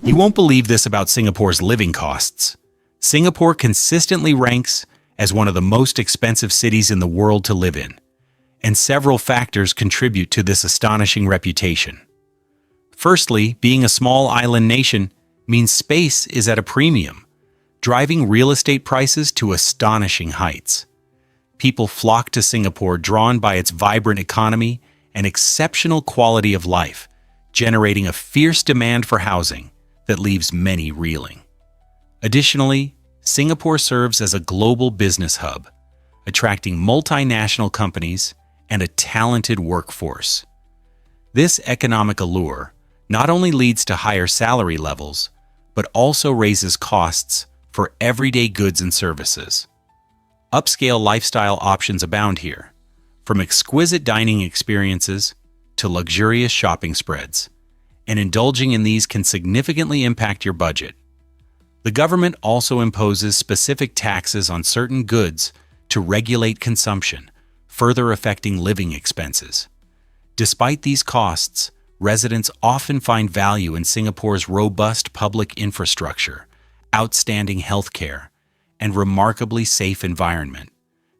You won't believe this about Singapore's living costs. Singapore consistently ranks as one of the most expensive cities in the world to live in, and several factors contribute to this astonishing reputation. Firstly, being a small island nation means space is at a premium, driving real estate prices to astonishing heights. People flock to Singapore drawn by its vibrant economy and exceptional quality of life, generating a fierce demand for housing that leaves many reeling. Additionally, Singapore serves as a global business hub, attracting multinational companies and a talented workforce. This economic allure not only leads to higher salary levels, but also raises costs for everyday goods and services. Upscale lifestyle options abound here, from exquisite dining experiences to luxurious shopping spreads, and indulging in these can significantly impact your budget. The government also imposes specific taxes on certain goods to regulate consumption, further affecting living expenses. Despite these costs, residents often find value in Singapore's robust public infrastructure, outstanding healthcare, and remarkably safe environment,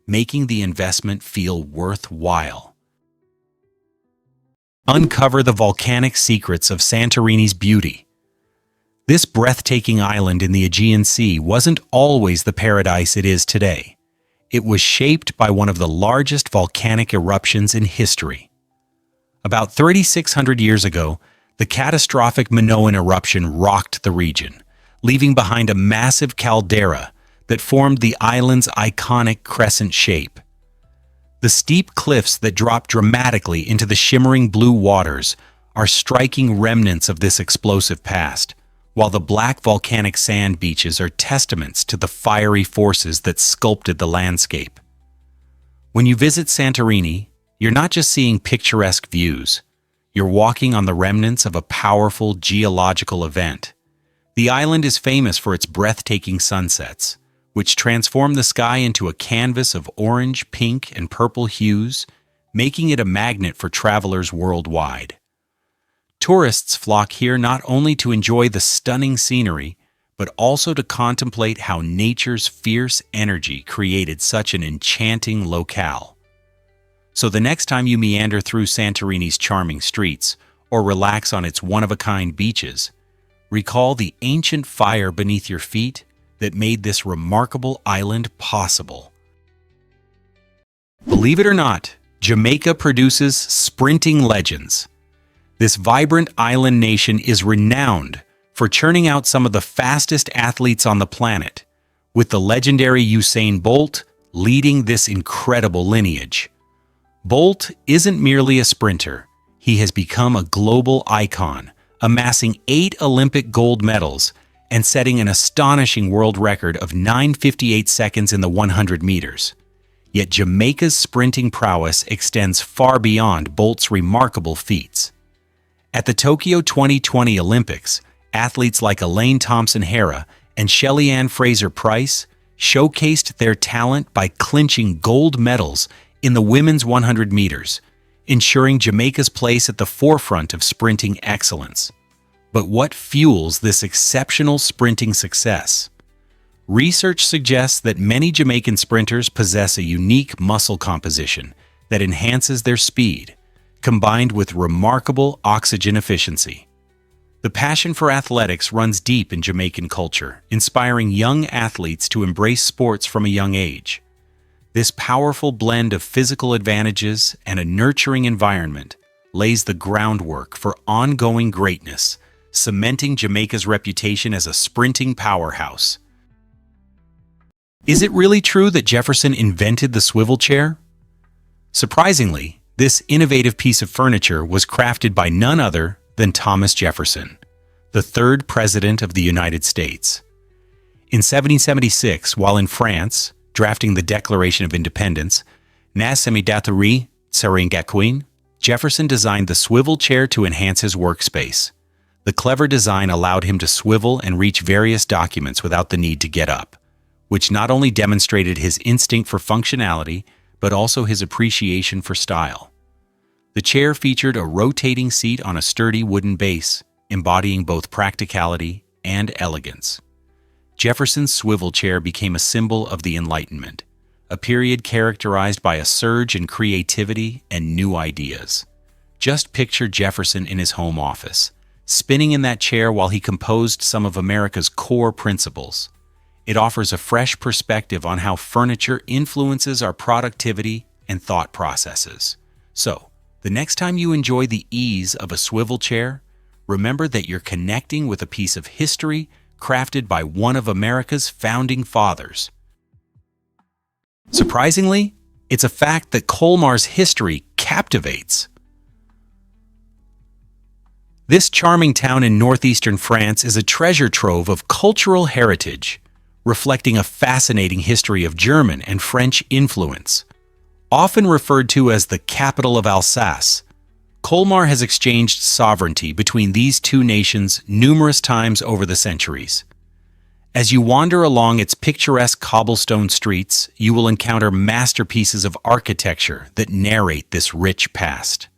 making the investment feel worthwhile. Uncover the volcanic secrets of Santorini's beauty. This breathtaking island in the Aegean Sea wasn't always the paradise it is today. It was shaped by one of the largest volcanic eruptions in history. About 3,600 years ago, the catastrophic Minoan eruption rocked the region, leaving behind a massive caldera that formed the island's iconic crescent shape. The steep cliffs that drop dramatically into the shimmering blue waters are striking remnants of this explosive past, while the black volcanic sand beaches are testaments to the fiery forces that sculpted the landscape. When you visit Santorini, you're not just seeing picturesque views, you're walking on the remnants of a powerful geological event. The island is famous for its breathtaking sunsets, which transform the sky into a canvas of orange, pink, and purple hues, making it a magnet for travelers worldwide. Tourists flock here not only to enjoy the stunning scenery, but also to contemplate how nature's fierce energy created such an enchanting locale. So the next time you meander through Santorini's charming streets or relax on its one-of-a-kind beaches, recall the ancient fire beneath your feet that made this remarkable island possible. Believe it or not, Jamaica produces sprinting legends. This vibrant island nation is renowned for churning out some of the fastest athletes on the planet, with the legendary Usain Bolt leading this incredible lineage. Bolt isn't merely a sprinter, he has become a global icon, amassing 8 Olympic gold medals and setting an astonishing world record of 9:58 seconds in the 100 meters. Yet Jamaica's sprinting prowess extends far beyond Bolt's remarkable feats. At the Tokyo 2020 Olympics, athletes like Elaine Thompson-Herah and Shelly-Ann Fraser-Pryce showcased their talent by clinching gold medals in the women's 100 meters, ensuring Jamaica's place at the forefront of sprinting excellence. But what fuels this exceptional sprinting success? Research suggests that many Jamaican sprinters possess a unique muscle composition that enhances their speed, combined with remarkable oxygen efficiency. The passion for athletics runs deep in Jamaican culture, inspiring young athletes to embrace sports from a young age. This powerful blend of physical advantages and a nurturing environment lays the groundwork for ongoing greatness, cementing Jamaica's reputation as a sprinting powerhouse. Is it really true that Jefferson invented the swivel chair? Surprisingly, this innovative piece of furniture was crafted by none other than Thomas Jefferson, the third President of the United States. In 1776, while in France, drafting the Declaration of Independence, Nas Semidaturi Tsaringakwin, Jefferson designed the swivel chair to enhance his workspace. The clever design allowed him to swivel and reach various documents without the need to get up, which not only demonstrated his instinct for functionality, but also his appreciation for style. The chair featured a rotating seat on a sturdy wooden base, embodying both practicality and elegance. Jefferson's swivel chair became a symbol of the Enlightenment, a period characterized by a surge in creativity and new ideas. Just picture Jefferson in his home office, spinning in that chair while he composed some of America's core principles. It offers a fresh perspective on how furniture influences our productivity and thought processes. So, the next time you enjoy the ease of a swivel chair, remember that you're connecting with a piece of history crafted by one of America's founding fathers. Surprisingly, it's a fact that Colmar's history captivates. This charming town in northeastern France is a treasure trove of cultural heritage, reflecting a fascinating history of German and French influence. Often referred to as the capital of Alsace, Colmar has exchanged sovereignty between these two nations numerous times over the centuries. As you wander along its picturesque cobblestone streets, you will encounter masterpieces of architecture that narrate this rich past.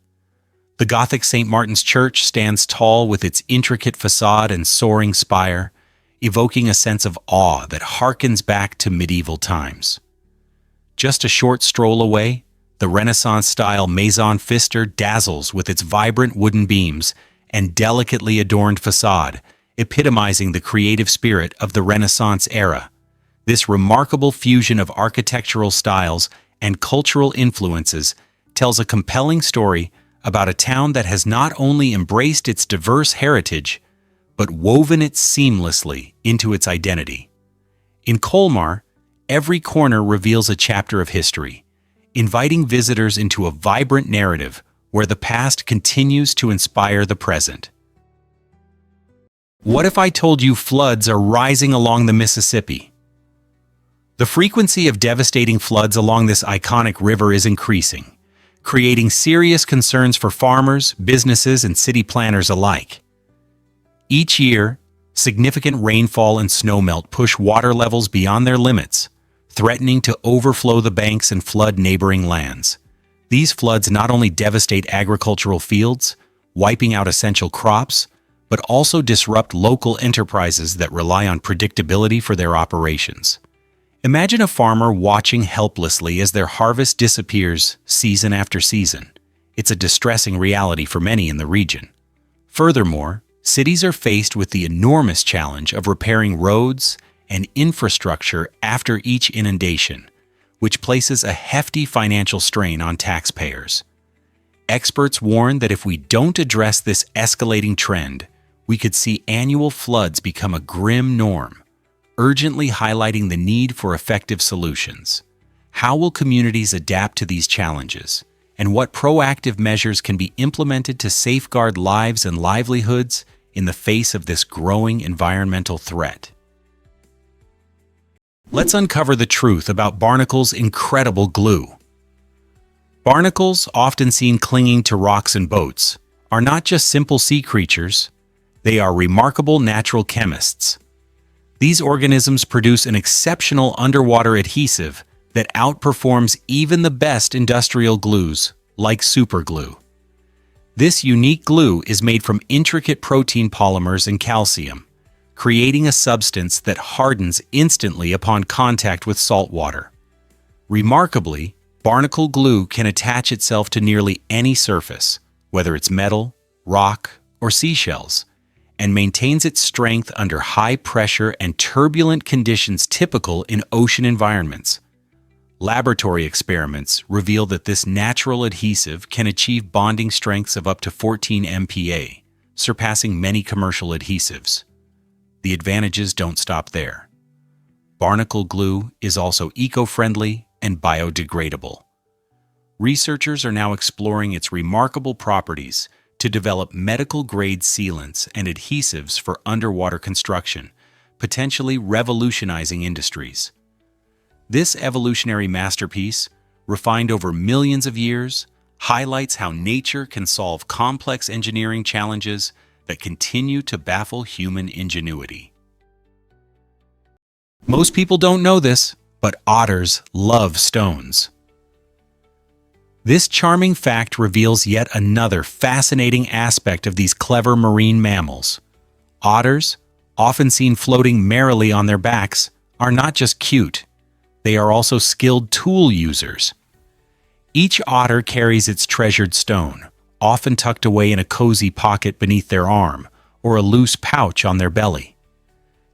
The Gothic St. Martin's Church stands tall with its intricate facade and soaring spire, evoking a sense of awe that harkens back to medieval times. Just a short stroll away, the Renaissance-style Maison Pfister dazzles with its vibrant wooden beams and delicately adorned facade, epitomizing the creative spirit of the Renaissance era. This remarkable fusion of architectural styles and cultural influences tells a compelling story about a town that has not only embraced its diverse heritage, but woven it seamlessly into its identity. In Colmar, every corner reveals a chapter of history, inviting visitors into a vibrant narrative where the past continues to inspire the present. What if I told you floods are rising along the Mississippi? The frequency of devastating floods along this iconic river is increasing, creating serious concerns for farmers, businesses, and city planners alike. Each year, significant rainfall and snowmelt push water levels beyond their limits, threatening to overflow the banks and flood neighboring lands. These floods not only devastate agricultural fields, wiping out essential crops, but also disrupt local enterprises that rely on predictability for their operations. Imagine a farmer watching helplessly as their harvest disappears season after season. It's a distressing reality for many in the region. Furthermore, cities are faced with the enormous challenge of repairing roads and infrastructure after each inundation, which places a hefty financial strain on taxpayers. Experts warn that if we don't address this escalating trend, we could see annual floods become a grim norm, urgently highlighting the need for effective solutions. How will communities adapt to these challenges, and what proactive measures can be implemented to safeguard lives and livelihoods in the face of this growing environmental threat? Let's uncover the truth about barnacles' incredible glue. Barnacles, often seen clinging to rocks and boats, are not just simple sea creatures, they are remarkable natural chemists. These organisms produce an exceptional underwater adhesive that outperforms even the best industrial glues, like superglue. This unique glue is made from intricate protein polymers and calcium, creating a substance that hardens instantly upon contact with salt water. Remarkably, barnacle glue can attach itself to nearly any surface, whether it's metal, rock, or seashells, and maintains its strength under high pressure and turbulent conditions typical in ocean environments. Laboratory experiments reveal that this natural adhesive can achieve bonding strengths of up to 14 MPa, surpassing many commercial adhesives. The advantages don't stop there. Barnacle glue is also eco-friendly and biodegradable. Researchers are now exploring its remarkable properties to develop medical-grade sealants and adhesives for underwater construction, potentially revolutionizing industries. This evolutionary masterpiece, refined over millions of years, highlights how nature can solve complex engineering challenges that continue to baffle human ingenuity. Most people don't know this, but otters love stones. This charming fact reveals yet another fascinating aspect of these clever marine mammals. Otters, often seen floating merrily on their backs, are not just cute. They are also skilled tool users. Each otter carries its treasured stone, often tucked away in a cozy pocket beneath their arm or a loose pouch on their belly.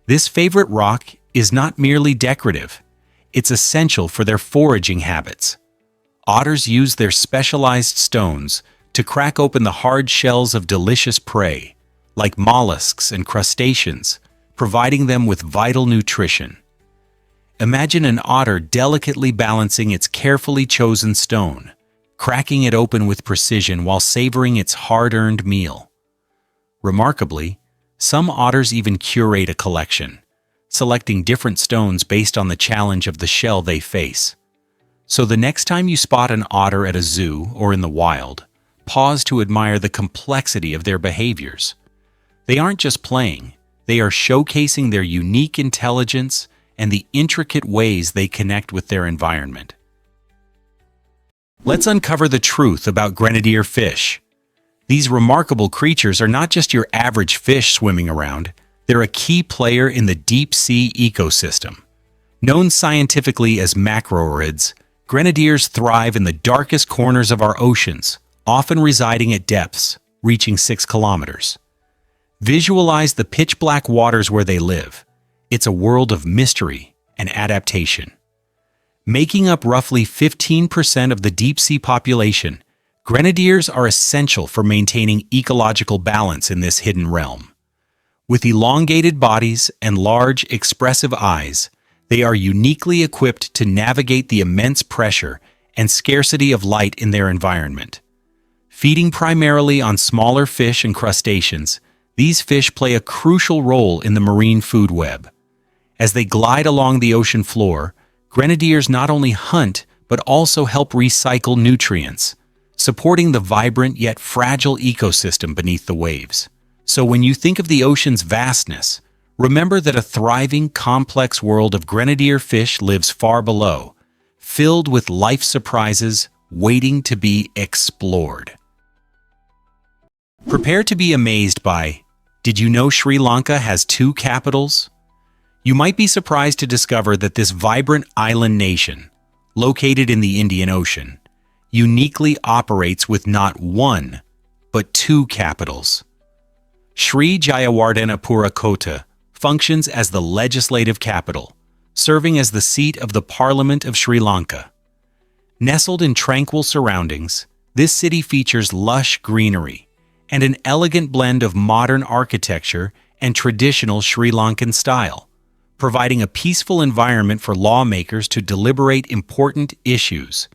This favorite rock is not merely decorative, it's essential for their foraging habits. Otters use their specialized stones to crack open the hard shells of delicious prey, like mollusks and crustaceans, providing them with vital nutrition. Imagine an otter delicately balancing its carefully chosen stone, cracking it open with precision while savoring its hard-earned meal. Remarkably, some otters even curate a collection, selecting different stones based on the challenge of the shell they face. So the next time you spot an otter at a zoo or in the wild, pause to admire the complexity of their behaviors. They aren't just playing, they are showcasing their unique intelligence and the intricate ways they connect with their environment. Let's uncover the truth about grenadier fish. These remarkable creatures are not just your average fish swimming around, they're a key player in the deep sea ecosystem. Known scientifically as macroorids, grenadiers thrive in the darkest corners of our oceans, often residing at depths reaching 6 kilometers. Visualize the pitch-black waters where they live. It's a world of mystery and adaptation. Making up roughly 15% of the deep-sea population, grenadiers are essential for maintaining ecological balance in this hidden realm. With elongated bodies and large, expressive eyes, they are uniquely equipped to navigate the immense pressure and scarcity of light in their environment. Feeding primarily on smaller fish and crustaceans, these fish play a crucial role in the marine food web. As they glide along the ocean floor, grenadiers not only hunt but also help recycle nutrients, supporting the vibrant yet fragile ecosystem beneath the waves. So when you think of the ocean's vastness, remember that a thriving, complex world of grenadier fish lives far below, filled with life surprises waiting to be explored. Prepare to be amazed by, did you know Sri Lanka has 2 capitals? You might be surprised to discover that this vibrant island nation, located in the Indian Ocean, uniquely operates with not 1, but 2 capitals. Sri Jayawardenepura Kota functions as the legislative capital, serving as the seat of the Parliament of Sri Lanka. Nestled in tranquil surroundings, this city features lush greenery and an elegant blend of modern architecture and traditional Sri Lankan style, providing a peaceful environment for lawmakers to deliberate important issues.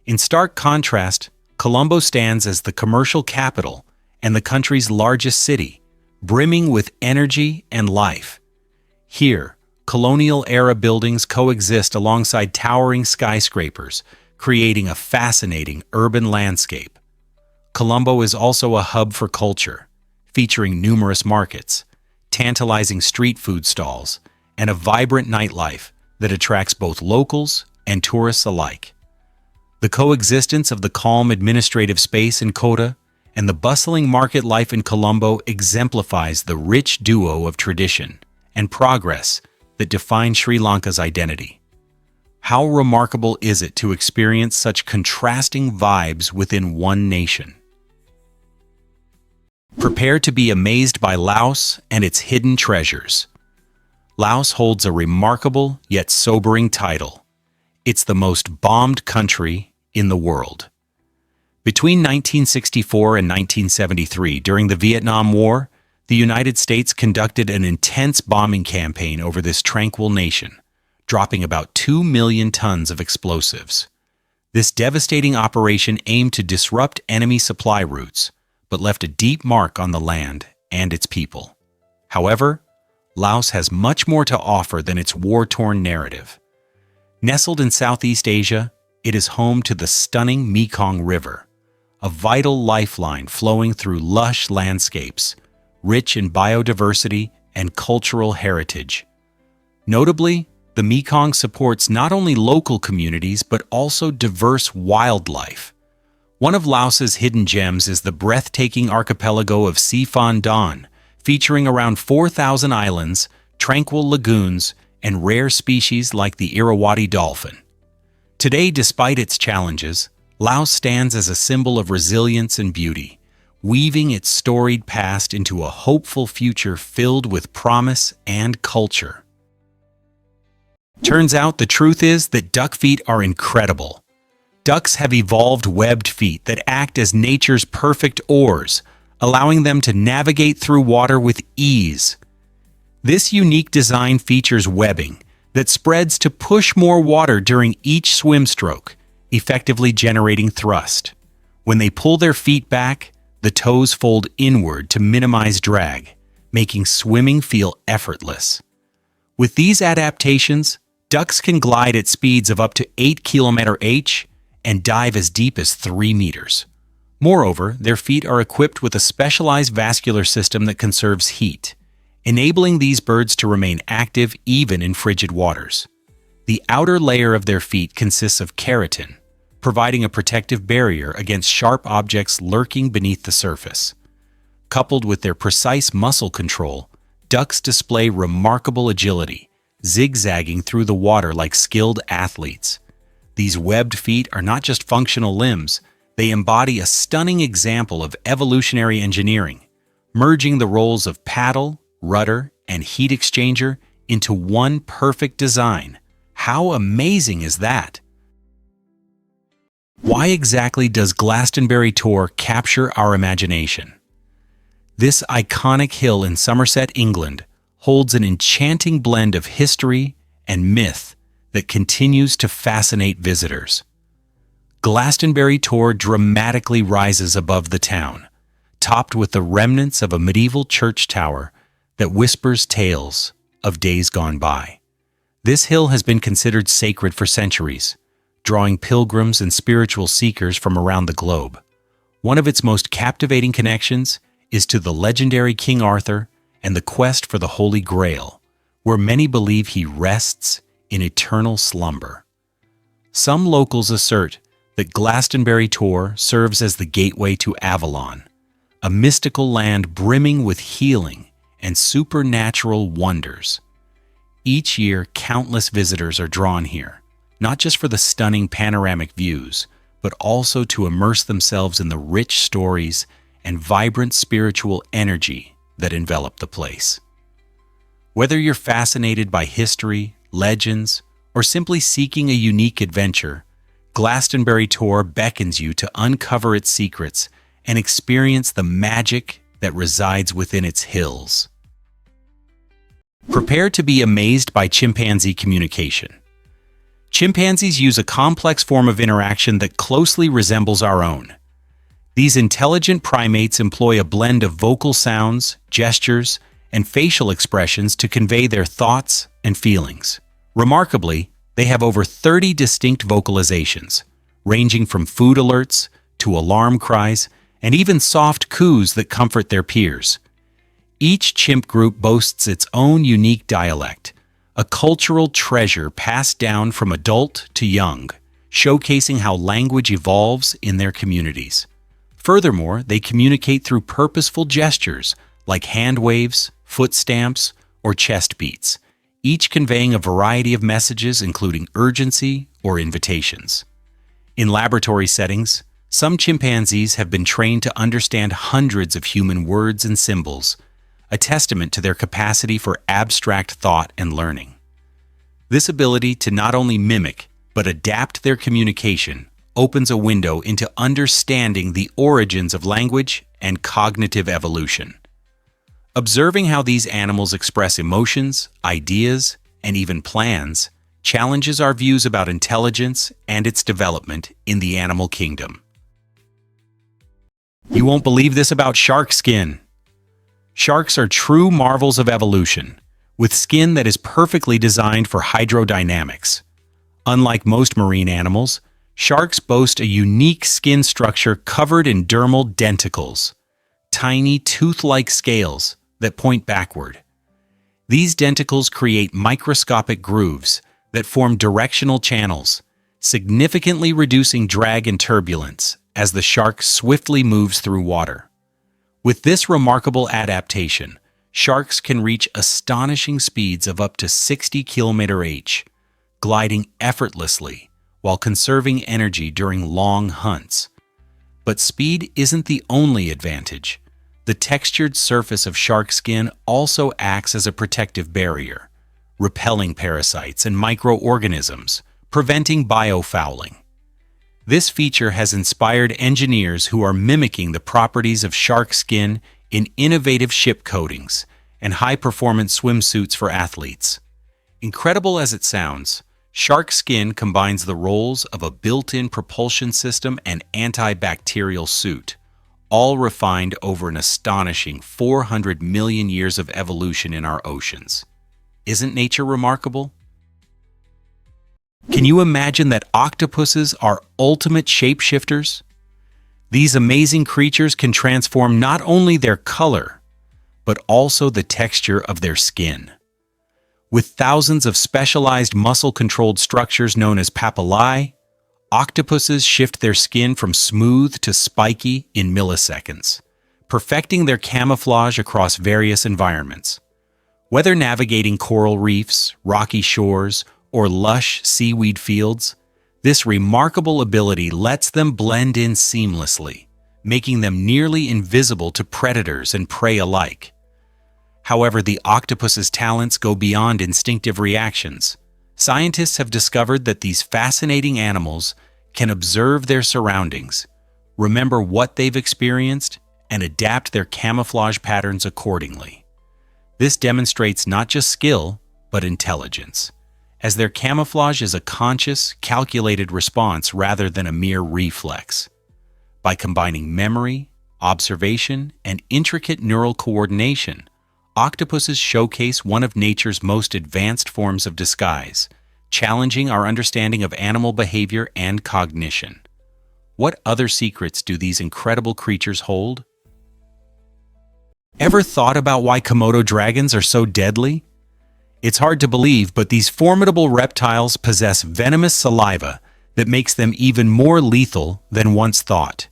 In stark contrast, Colombo stands as the commercial capital and the country's largest city, brimming with energy and life. Here, colonial-era buildings coexist alongside towering skyscrapers, creating a fascinating urban landscape. Colombo is also a hub for culture, featuring numerous markets, tantalizing street food stalls, and a vibrant nightlife that attracts both locals and tourists alike. The coexistence of the calm administrative space in Kota and the bustling market life in Colombo exemplifies the rich duo of tradition and progress that define Sri Lanka's identity. How remarkable is it to experience such contrasting vibes within one nation? Prepare to be amazed by Laos and its hidden treasures. Laos holds a remarkable yet sobering title. It's the most bombed country in the world. Between 1964 and 1973, during the Vietnam War, the United States conducted an intense bombing campaign over this tranquil nation, dropping about 2 million tons of explosives. This devastating operation aimed to disrupt enemy supply routes, but left a deep mark on the land and its people. However, Laos has much more to offer than its war-torn narrative. Nestled in Southeast Asia, it is home to the stunning Mekong River, a vital lifeline flowing through lush landscapes, rich in biodiversity and cultural heritage. Notably, the Mekong supports not only local communities but also diverse wildlife, One of Laos's hidden gems is the breathtaking archipelago of Sifan Don, featuring around 4,000 islands, tranquil lagoons, and rare species like the Irrawaddy dolphin. Today, despite its challenges, Laos stands as a symbol of resilience and beauty, weaving its storied past into a hopeful future filled with promise and culture. Turns out the truth is that duck feet are incredible. Ducks have evolved webbed feet that act as nature's perfect oars, allowing them to navigate through water with ease. This unique design features webbing that spreads to push more water during each swim stroke, effectively generating thrust. When they pull their feet back, the toes fold inward to minimize drag, making swimming feel effortless. With these adaptations, ducks can glide at speeds of up to 8 km/h and dive as deep as 3 meters. Moreover, their feet are equipped with a specialized vascular system that conserves heat, enabling these birds to remain active even in frigid waters. The outer layer of their feet consists of keratin, providing a protective barrier against sharp objects lurking beneath the surface. Coupled with their precise muscle control, ducks display remarkable agility, zigzagging through the water like skilled athletes. These webbed feet are not just functional limbs, they embody a stunning example of evolutionary engineering, merging the roles of paddle, rudder, and heat exchanger into one perfect design. How amazing is that? Why exactly does Glastonbury Tor capture our imagination? This iconic hill in Somerset, England, holds an enchanting blend of history and myth that continues to fascinate visitors. Glastonbury Tor dramatically rises above the town, topped with the remnants of a medieval church tower that whispers tales of days gone by. This hill has been considered sacred for centuries, drawing pilgrims and spiritual seekers from around the globe. One of its most captivating connections is to the legendary King Arthur and the quest for the Holy Grail, where many believe he rests in eternal slumber. Some locals assert that Glastonbury Tor serves as the gateway to Avalon, a mystical land brimming with healing and supernatural wonders. Each year, countless visitors are drawn here, not just for the stunning panoramic views, but also to immerse themselves in the rich stories and vibrant spiritual energy that envelop the place. Whether you're fascinated by history, legends, or simply seeking a unique adventure, Glastonbury Tor beckons you to uncover its secrets and experience the magic that resides within its hills. Prepare to be amazed by chimpanzee communication. Chimpanzees use a complex form of interaction that closely resembles our own. These intelligent primates employ a blend of vocal sounds, gestures, and facial expressions to convey their thoughts and feelings. Remarkably, they have over 30 distinct vocalizations, ranging from food alerts to alarm cries and even soft coos that comfort their peers. Each chimp group boasts its own unique dialect, a cultural treasure passed down from adult to young, showcasing how language evolves in their communities. Furthermore, they communicate through purposeful gestures like hand waves, foot stamps, or chest beats, each conveying a variety of messages including urgency or invitations. In laboratory settings, some chimpanzees have been trained to understand hundreds of human words and symbols, a testament to their capacity for abstract thought and learning. This ability to not only mimic, but adapt their communication opens a window into understanding the origins of language and cognitive evolution. Observing how these animals express emotions, ideas, and even plans challenges our views about intelligence and its development in the animal kingdom. You won't believe this about shark skin. Sharks are true marvels of evolution, with skin that is perfectly designed for hydrodynamics. Unlike most marine animals, sharks boast a unique skin structure covered in dermal denticles, tiny tooth-like scales that point backward. These denticles create microscopic grooves that form directional channels, significantly reducing drag and turbulence as the shark swiftly moves through water. With this remarkable adaptation, sharks can reach astonishing speeds of up to 60 km/h, gliding effortlessly while conserving energy during long hunts. But speed isn't the only advantage. The textured surface of shark skin also acts as a protective barrier, repelling parasites and microorganisms, preventing biofouling. This feature has inspired engineers who are mimicking the properties of shark skin in innovative ship coatings and high-performance swimsuits for athletes. Incredible as it sounds, shark skin combines the roles of a built-in propulsion system and antibacterial suit, all refined over an astonishing 400 million years of evolution in our oceans. Isn't nature remarkable? Can you imagine that octopuses are ultimate shapeshifters? These amazing creatures can transform not only their color, but also the texture of their skin. With thousands of specialized muscle-controlled structures known as papillae, octopuses shift their skin from smooth to spiky in milliseconds, perfecting their camouflage across various environments. Whether navigating coral reefs, rocky shores, or lush seaweed fields, this remarkable ability lets them blend in seamlessly, making them nearly invisible to predators and prey alike. However, the octopus's talents go beyond instinctive reactions. Scientists have discovered that these fascinating animals can observe their surroundings, remember what they've experienced, and adapt their camouflage patterns accordingly. This demonstrates not just skill, but intelligence, as their camouflage is a conscious, calculated response rather than a mere reflex. By combining memory, observation, and intricate neural coordination, octopuses showcase one of nature's most advanced forms of disguise, challenging our understanding of animal behavior and cognition. What other secrets do these incredible creatures hold? Ever thought about why Komodo dragons are so deadly? It's hard to believe, but these formidable reptiles possess venomous saliva that makes them even more lethal than once thought.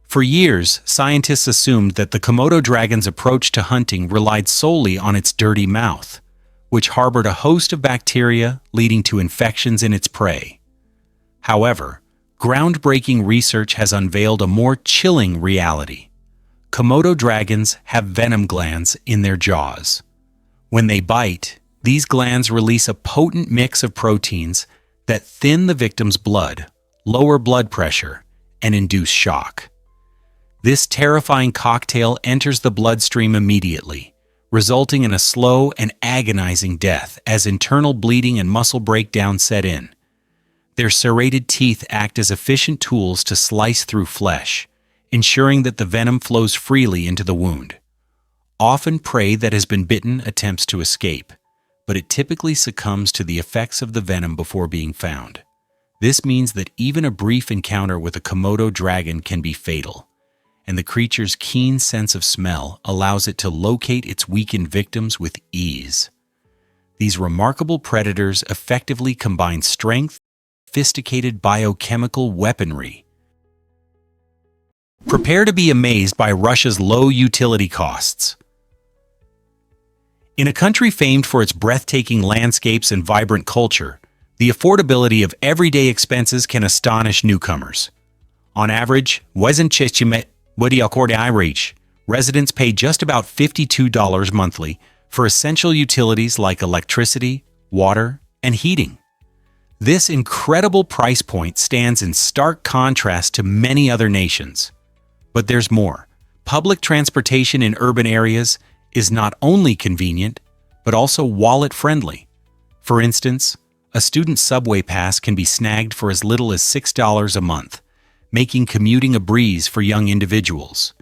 For years, scientists assumed that the Komodo dragon's approach to hunting relied solely on its dirty mouth, which harbored a host of bacteria leading to infections in its prey. However, groundbreaking research has unveiled a more chilling reality. Komodo dragons have venom glands in their jaws. When they bite, these glands release a potent mix of proteins that thin the victim's blood, lower blood pressure, and induce shock. This terrifying cocktail enters the bloodstream immediately, resulting in a slow and agonizing death as internal bleeding and muscle breakdown set in. Their serrated teeth act as efficient tools to slice through flesh, ensuring that the venom flows freely into the wound. Often prey that has been bitten attempts to escape, but it typically succumbs to the effects of the venom before being found. This means that even a brief encounter with a Komodo dragon can be fatal, and the creature's keen sense of smell allows it to locate its weakened victims with ease. These remarkable predators effectively combine strength, sophisticated biochemical weaponry. Prepare to be amazed by Russia's low utility costs. In a country famed for its breathtaking landscapes and vibrant culture, the affordability of everyday expenses can astonish newcomers. On average, residents pay just about $52 monthly for essential utilities like electricity, water, and heating. This incredible price point stands in stark contrast to many other nations. But there's more. Public transportation in urban areas is not only convenient, but also wallet-friendly. For instance, a student subway pass can be snagged for as little as $6 a month, making commuting a breeze for young individuals.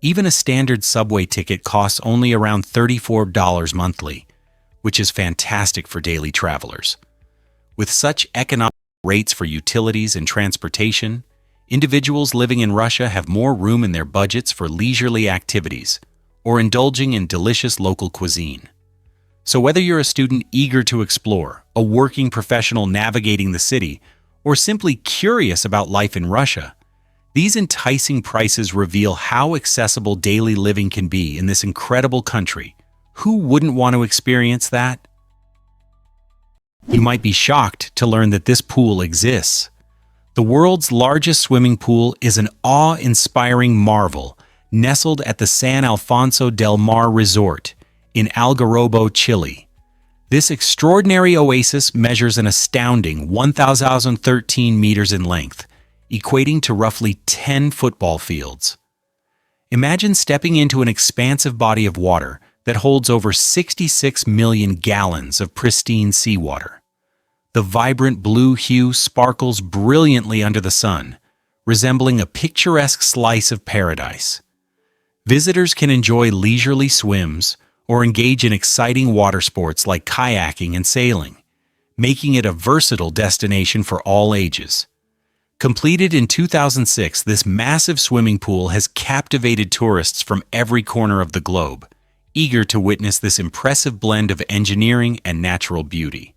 Even a standard subway ticket costs only around $34 monthly, which is fantastic for daily travelers. With such economic rates for utilities and transportation, individuals living in Russia have more room in their budgets for leisurely activities or indulging in delicious local cuisine. So whether you're a student eager to explore, a working professional navigating the city, or simply curious about life in Russia, These enticing prices reveal how accessible daily living can be in this incredible country. Who wouldn't want to experience that? You might be shocked to learn that this pool exists. The world's largest swimming pool is an awe-inspiring marvel nestled at the San Alfonso del Mar Resort in Algarrobo, Chile. This extraordinary oasis measures an astounding 1,013 meters in length, equating to roughly 10 football fields. Imagine stepping into an expansive body of water that holds over 66 million gallons of pristine seawater. The vibrant blue hue sparkles brilliantly under the sun, resembling a picturesque slice of paradise. Visitors can enjoy leisurely swims or engage in exciting water sports like kayaking and sailing, making it a versatile destination for all ages. Completed in 2006, this massive swimming pool has captivated tourists from every corner of the globe, eager to witness this impressive blend of engineering and natural beauty.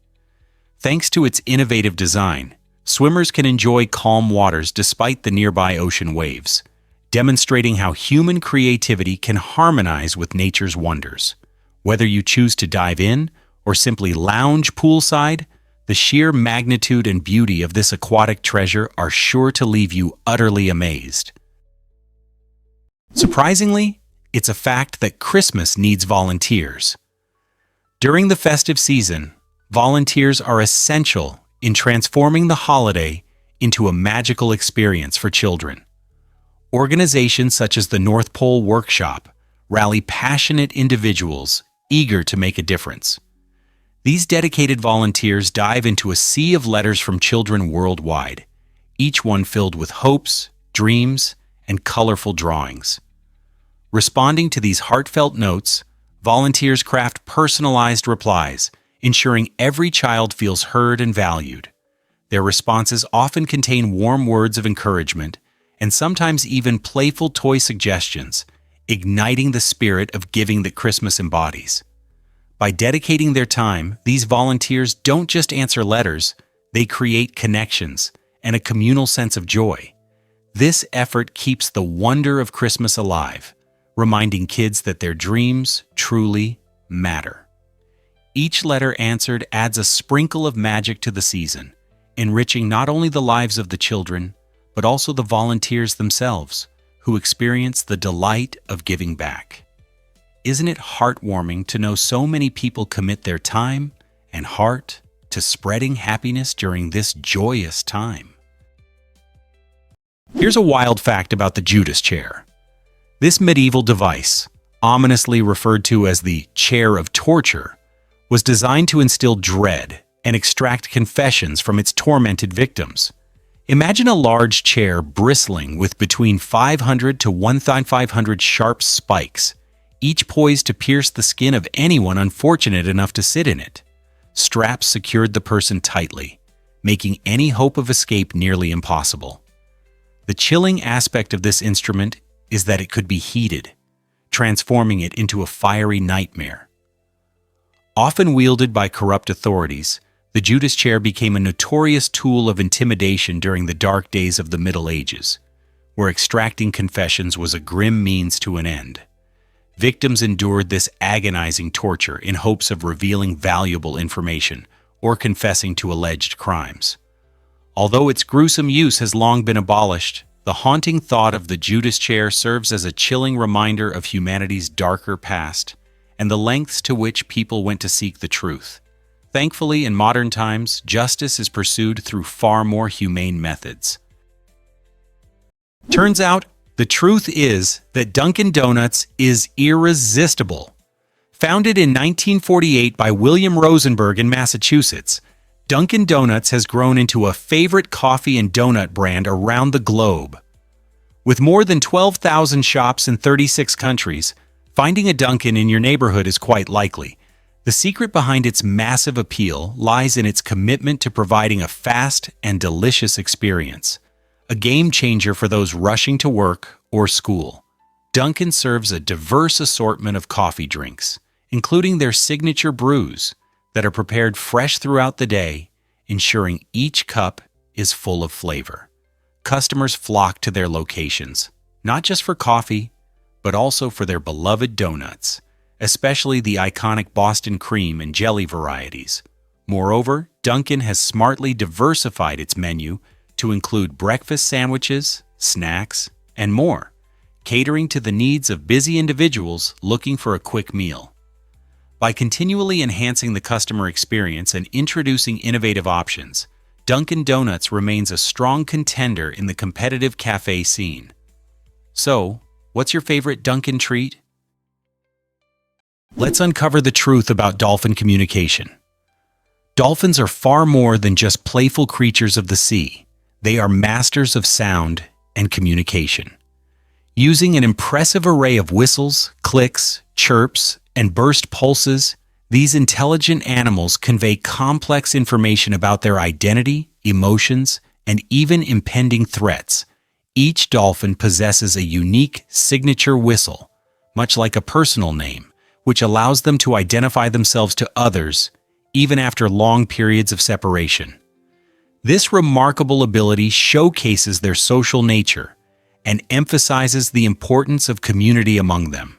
Thanks to its innovative design, swimmers can enjoy calm waters despite the nearby ocean waves, demonstrating how human creativity can harmonize with nature's wonders. Whether you choose to dive in or simply lounge poolside, the sheer magnitude and beauty of this aquatic treasure are sure to leave you utterly amazed. Surprisingly, it's a fact that Christmas needs volunteers. During the festive season, volunteers are essential in transforming the holiday into a magical experience for children. Organizations such as the North Pole Workshop rally passionate individuals eager to make a difference. These dedicated volunteers dive into a sea of letters from children worldwide, each one filled with hopes, dreams, and colorful drawings. Responding to these heartfelt notes, volunteers craft personalized replies, ensuring every child feels heard and valued. Their responses often contain warm words of encouragement and sometimes even playful toy suggestions, igniting the spirit of giving that Christmas embodies. By dedicating their time, these volunteers don't just answer letters, they create connections and a communal sense of joy. This effort keeps the wonder of Christmas alive, reminding kids that their dreams truly matter. Each letter answered adds a sprinkle of magic to the season, enriching not only the lives of the children, but also the volunteers themselves, who experience the delight of giving back. Isn't it heartwarming to know so many people commit their time and heart to spreading happiness during this joyous time? Here's a wild fact about the Judas chair. This medieval device, ominously referred to as the chair of torture, was designed to instill dread and extract confessions from its tormented victims. Imagine a large chair bristling with between 500 to 1,500 sharp spikes, each poised to pierce the skin of anyone unfortunate enough to sit in it. Straps secured the person tightly, making any hope of escape nearly impossible. The chilling aspect of this instrument is that it could be heated, transforming it into a fiery nightmare. Often wielded by corrupt authorities, the Judas chair became a notorious tool of intimidation during the dark days of the Middle Ages, where extracting confessions was a grim means to an end. Victims endured this agonizing torture in hopes of revealing valuable information or confessing to alleged crimes. Although its gruesome use has long been abolished, the haunting thought of the Judas chair serves as a chilling reminder of humanity's darker past and the lengths to which people went to seek the truth. Thankfully, in modern times, justice is pursued through far more humane methods. Turns out, the truth is that Dunkin' Donuts is irresistible. Founded in 1948 by William Rosenberg in Massachusetts, Dunkin' Donuts has grown into a favorite coffee and donut brand around the globe. With more than 12,000 shops in 36 countries, finding a Dunkin' in your neighborhood is quite likely. The secret behind its massive appeal lies in its commitment to providing a fast and delicious experience, a game changer for those rushing to work or school. Dunkin' serves a diverse assortment of coffee drinks, including their signature brews that are prepared fresh throughout the day, ensuring each cup is full of flavor. customers flock to their locations, not just for coffee, but also for their beloved donuts, especially the iconic Boston cream and jelly varieties. Moreover, Dunkin' has smartly diversified its menu to include breakfast sandwiches, snacks, and more, catering to the needs of busy individuals looking for a quick meal. By continually enhancing the customer experience and introducing innovative options, Dunkin' Donuts remains a strong contender in the competitive cafe scene. So, what's your favorite Dunkin' treat? Let's uncover the truth about dolphin communication. Dolphins are far more than just playful creatures of the sea. They are masters of sound and communication. Using an impressive array of whistles, clicks, chirps, and burst pulses, these intelligent animals convey complex information about their identity, emotions, and even impending threats. Each dolphin possesses a unique signature whistle, much like a personal name, which allows them to identify themselves to others even after long periods of separation. This remarkable ability showcases their social nature and emphasizes the importance of community among them.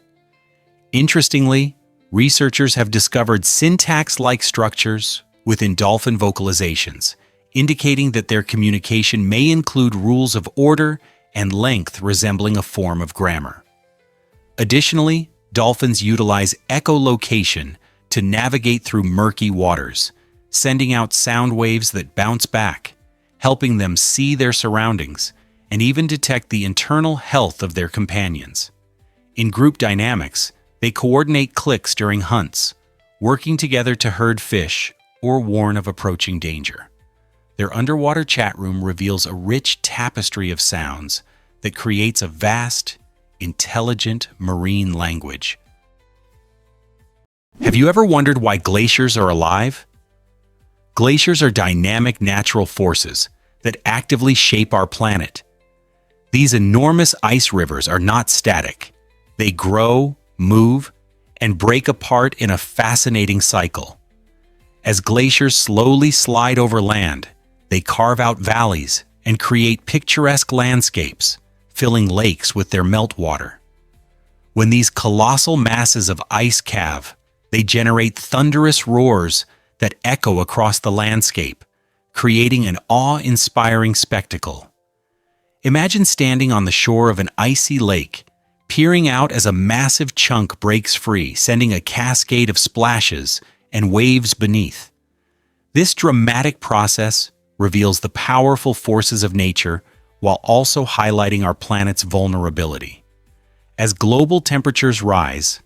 Interestingly, researchers have discovered syntax-like structures within dolphin vocalizations, indicating that their communication may include rules of order and length resembling a form of grammar. Additionally, dolphins utilize echolocation to navigate through murky waters, sending out sound waves that bounce back, helping them see their surroundings and even detect the internal health of their companions. In group dynamics, they coordinate clicks during hunts, working together to herd fish or warn of approaching danger. Their underwater chat room reveals a rich tapestry of sounds that creates a vast, intelligent marine language. Have you ever wondered why glaciers are alive? Glaciers are dynamic natural forces that actively shape our planet. These enormous ice rivers are not static. They grow, move, and break apart in a fascinating cycle. As glaciers slowly slide over land, they carve out valleys and create picturesque landscapes, filling lakes with their meltwater. When these colossal masses of ice calve, they generate thunderous roars that echo across the landscape, creating an awe-inspiring spectacle. Imagine standing on the shore of an icy lake, peering out as a massive chunk breaks free, sending a cascade of splashes and waves beneath. This dramatic process reveals the powerful forces of nature while also highlighting our planet's vulnerability. As global temperatures rise,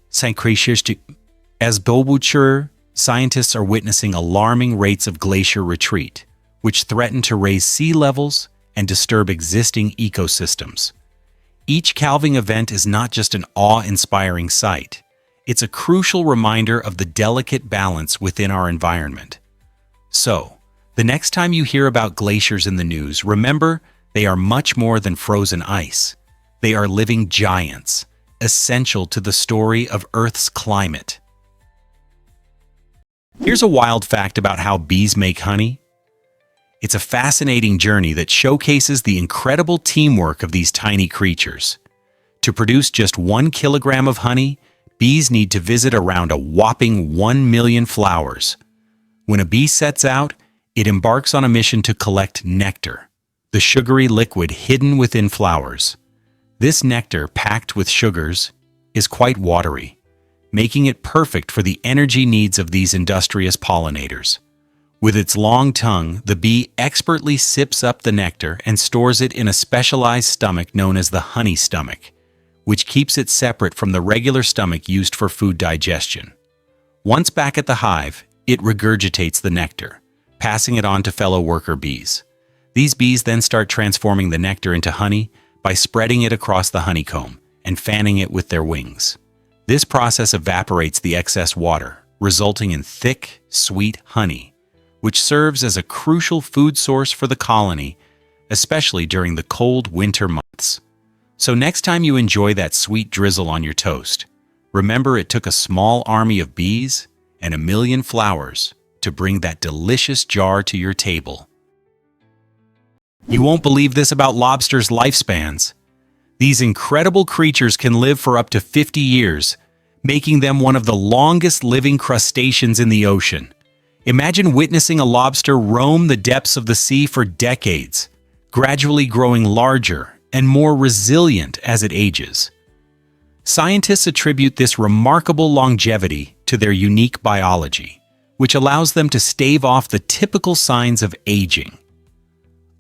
scientists are witnessing alarming rates of glacier retreat, which threaten to raise sea levels and disturb existing ecosystems. Each calving event is not just an awe-inspiring sight, it's a crucial reminder of the delicate balance within our environment. So, the next time you hear about glaciers in the news, remember they are much more than frozen ice. They are living giants, essential to the story of Earth's climate. Here's a wild fact about how bees make honey. It's a fascinating journey that showcases the incredible teamwork of these tiny creatures. To produce just 1 kilogram of honey, bees need to visit around a whopping 1 million flowers. When a bee sets out, it embarks on a mission to collect nectar, the sugary liquid hidden within flowers. This nectar, packed with sugars, is quite watery, making it perfect for the energy needs of these industrious pollinators. With its long tongue, the bee expertly sips up the nectar and stores it in a specialized stomach known as the honey stomach, which keeps it separate from the regular stomach used for food digestion. Once back at the hive, it regurgitates the nectar, passing it on to fellow worker bees. These bees then start transforming the nectar into honey by spreading it across the honeycomb and fanning it with their wings. This process evaporates the excess water, resulting in thick, sweet honey, which serves as a crucial food source for the colony, especially during the cold winter months. So next time you enjoy that sweet drizzle on your toast, remember it took a small army of bees and 1 million flowers to bring that delicious jar to your table. You won't believe this about lobsters' lifespans. These incredible creatures can live for up to 50 years, making them one of the longest living crustaceans in the ocean. Imagine witnessing a lobster roam the depths of the sea for decades, gradually growing larger and more resilient as it ages. Scientists attribute this remarkable longevity to their unique biology, which allows them to stave off the typical signs of aging.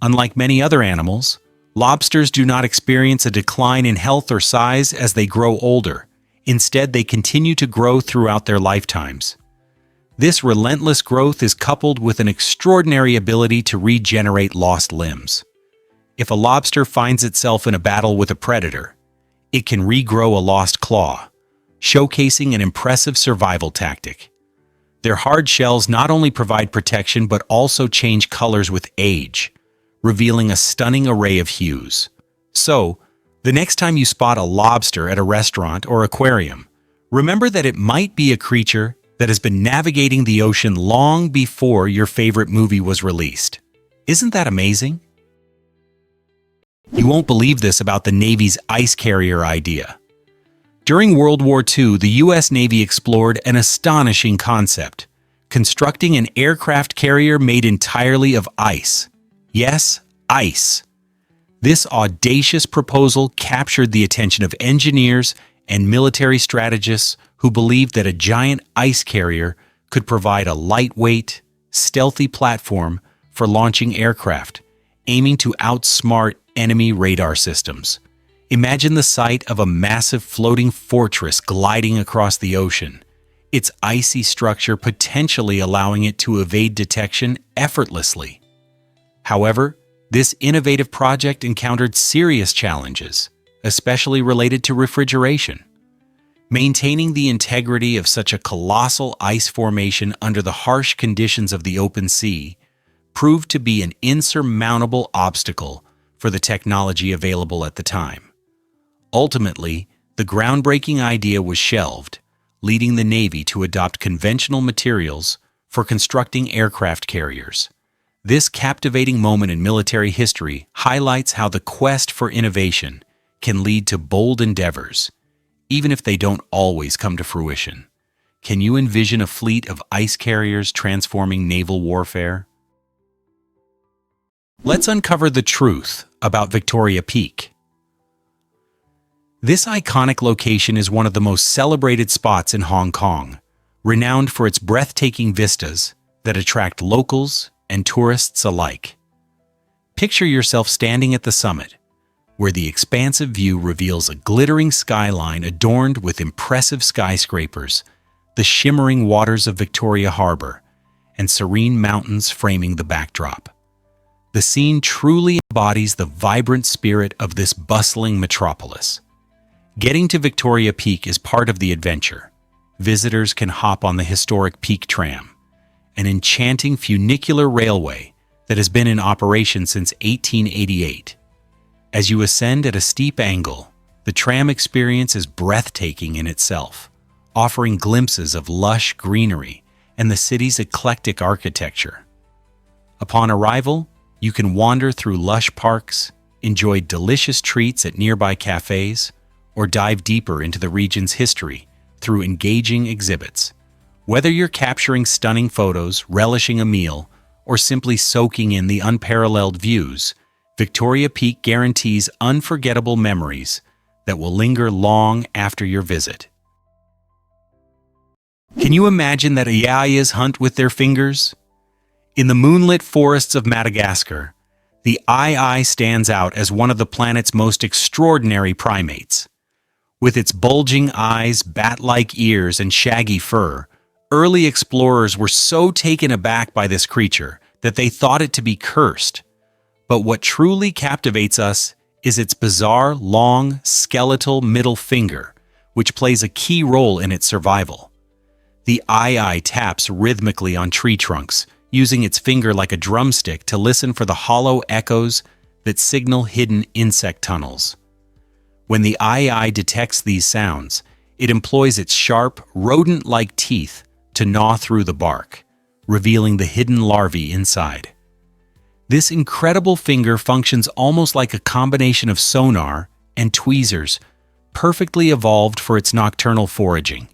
Unlike many other animals, lobsters do not experience a decline in health or size as they grow older. Instead, they continue to grow throughout their lifetimes. This relentless growth is coupled with an extraordinary ability to regenerate lost limbs. If a lobster finds itself in a battle with a predator, it can regrow a lost claw, showcasing an impressive survival tactic. Their hard shells not only provide protection but also change colors with age, revealing a stunning array of hues. So, the next time you spot a lobster at a restaurant or aquarium, remember that it might be a creature that has been navigating the ocean long before your favorite movie was released. Isn't that amazing? You won't believe this about the Navy's ice carrier idea. During World War II, the U.S. Navy explored an astonishing concept, constructing an aircraft carrier made entirely of ice. Yes, ice. This audacious proposal captured the attention of engineers and military strategists who believed that a giant ice carrier could provide a lightweight, stealthy platform for launching aircraft, aiming to outsmart enemy radar systems. Imagine the sight of a massive floating fortress gliding across the ocean, its icy structure potentially allowing it to evade detection effortlessly. However, this innovative project encountered serious challenges, especially related to refrigeration. Maintaining the integrity of such a colossal ice formation under the harsh conditions of the open sea proved to be an insurmountable obstacle for the technology available at the time. Ultimately, the groundbreaking idea was shelved, leading the Navy to adopt conventional materials for constructing aircraft carriers. This captivating moment in military history highlights how the quest for innovation can lead to bold endeavors, even if they don't always come to fruition. Can you envision a fleet of ice carriers transforming naval warfare? Let's uncover the truth about Victoria Peak. This iconic location is one of the most celebrated spots in Hong Kong, renowned for its breathtaking vistas that attract locals and tourists alike. Picture yourself standing at the summit, where the expansive view reveals a glittering skyline adorned with impressive skyscrapers, the shimmering waters of Victoria Harbour, and serene mountains framing the backdrop. The scene truly embodies the vibrant spirit of this bustling metropolis. Getting to Victoria Peak is part of the adventure. Visitors can hop on the historic Peak Tram, an enchanting funicular railway that has been in operation since 1888. As you ascend at a steep angle, the tram experience is breathtaking in itself, offering glimpses of lush greenery and the city's eclectic architecture. Upon arrival, you can wander through lush parks, enjoy delicious treats at nearby cafes, or dive deeper into the region's history through engaging exhibits. Whether you're capturing stunning photos, relishing a meal, or simply soaking in the unparalleled views, Victoria Peak guarantees unforgettable memories that will linger long after your visit. Can you imagine that Ayayas hunt with their fingers? In the moonlit forests of Madagascar, the Ai stands out as one of the planet's most extraordinary primates. With its bulging eyes, bat-like ears, and shaggy fur, early explorers were so taken aback by this creature that they thought it to be cursed. But what truly captivates us is its bizarre, long, skeletal middle finger, which plays a key role in its survival. The Ai taps rhythmically on tree trunks, using its finger like a drumstick to listen for the hollow echoes that signal hidden insect tunnels. When the Ai detects these sounds, it employs its sharp, rodent-like teeth to gnaw through the bark, revealing the hidden larvae inside. This incredible finger functions almost like a combination of sonar and tweezers, perfectly evolved for its nocturnal foraging.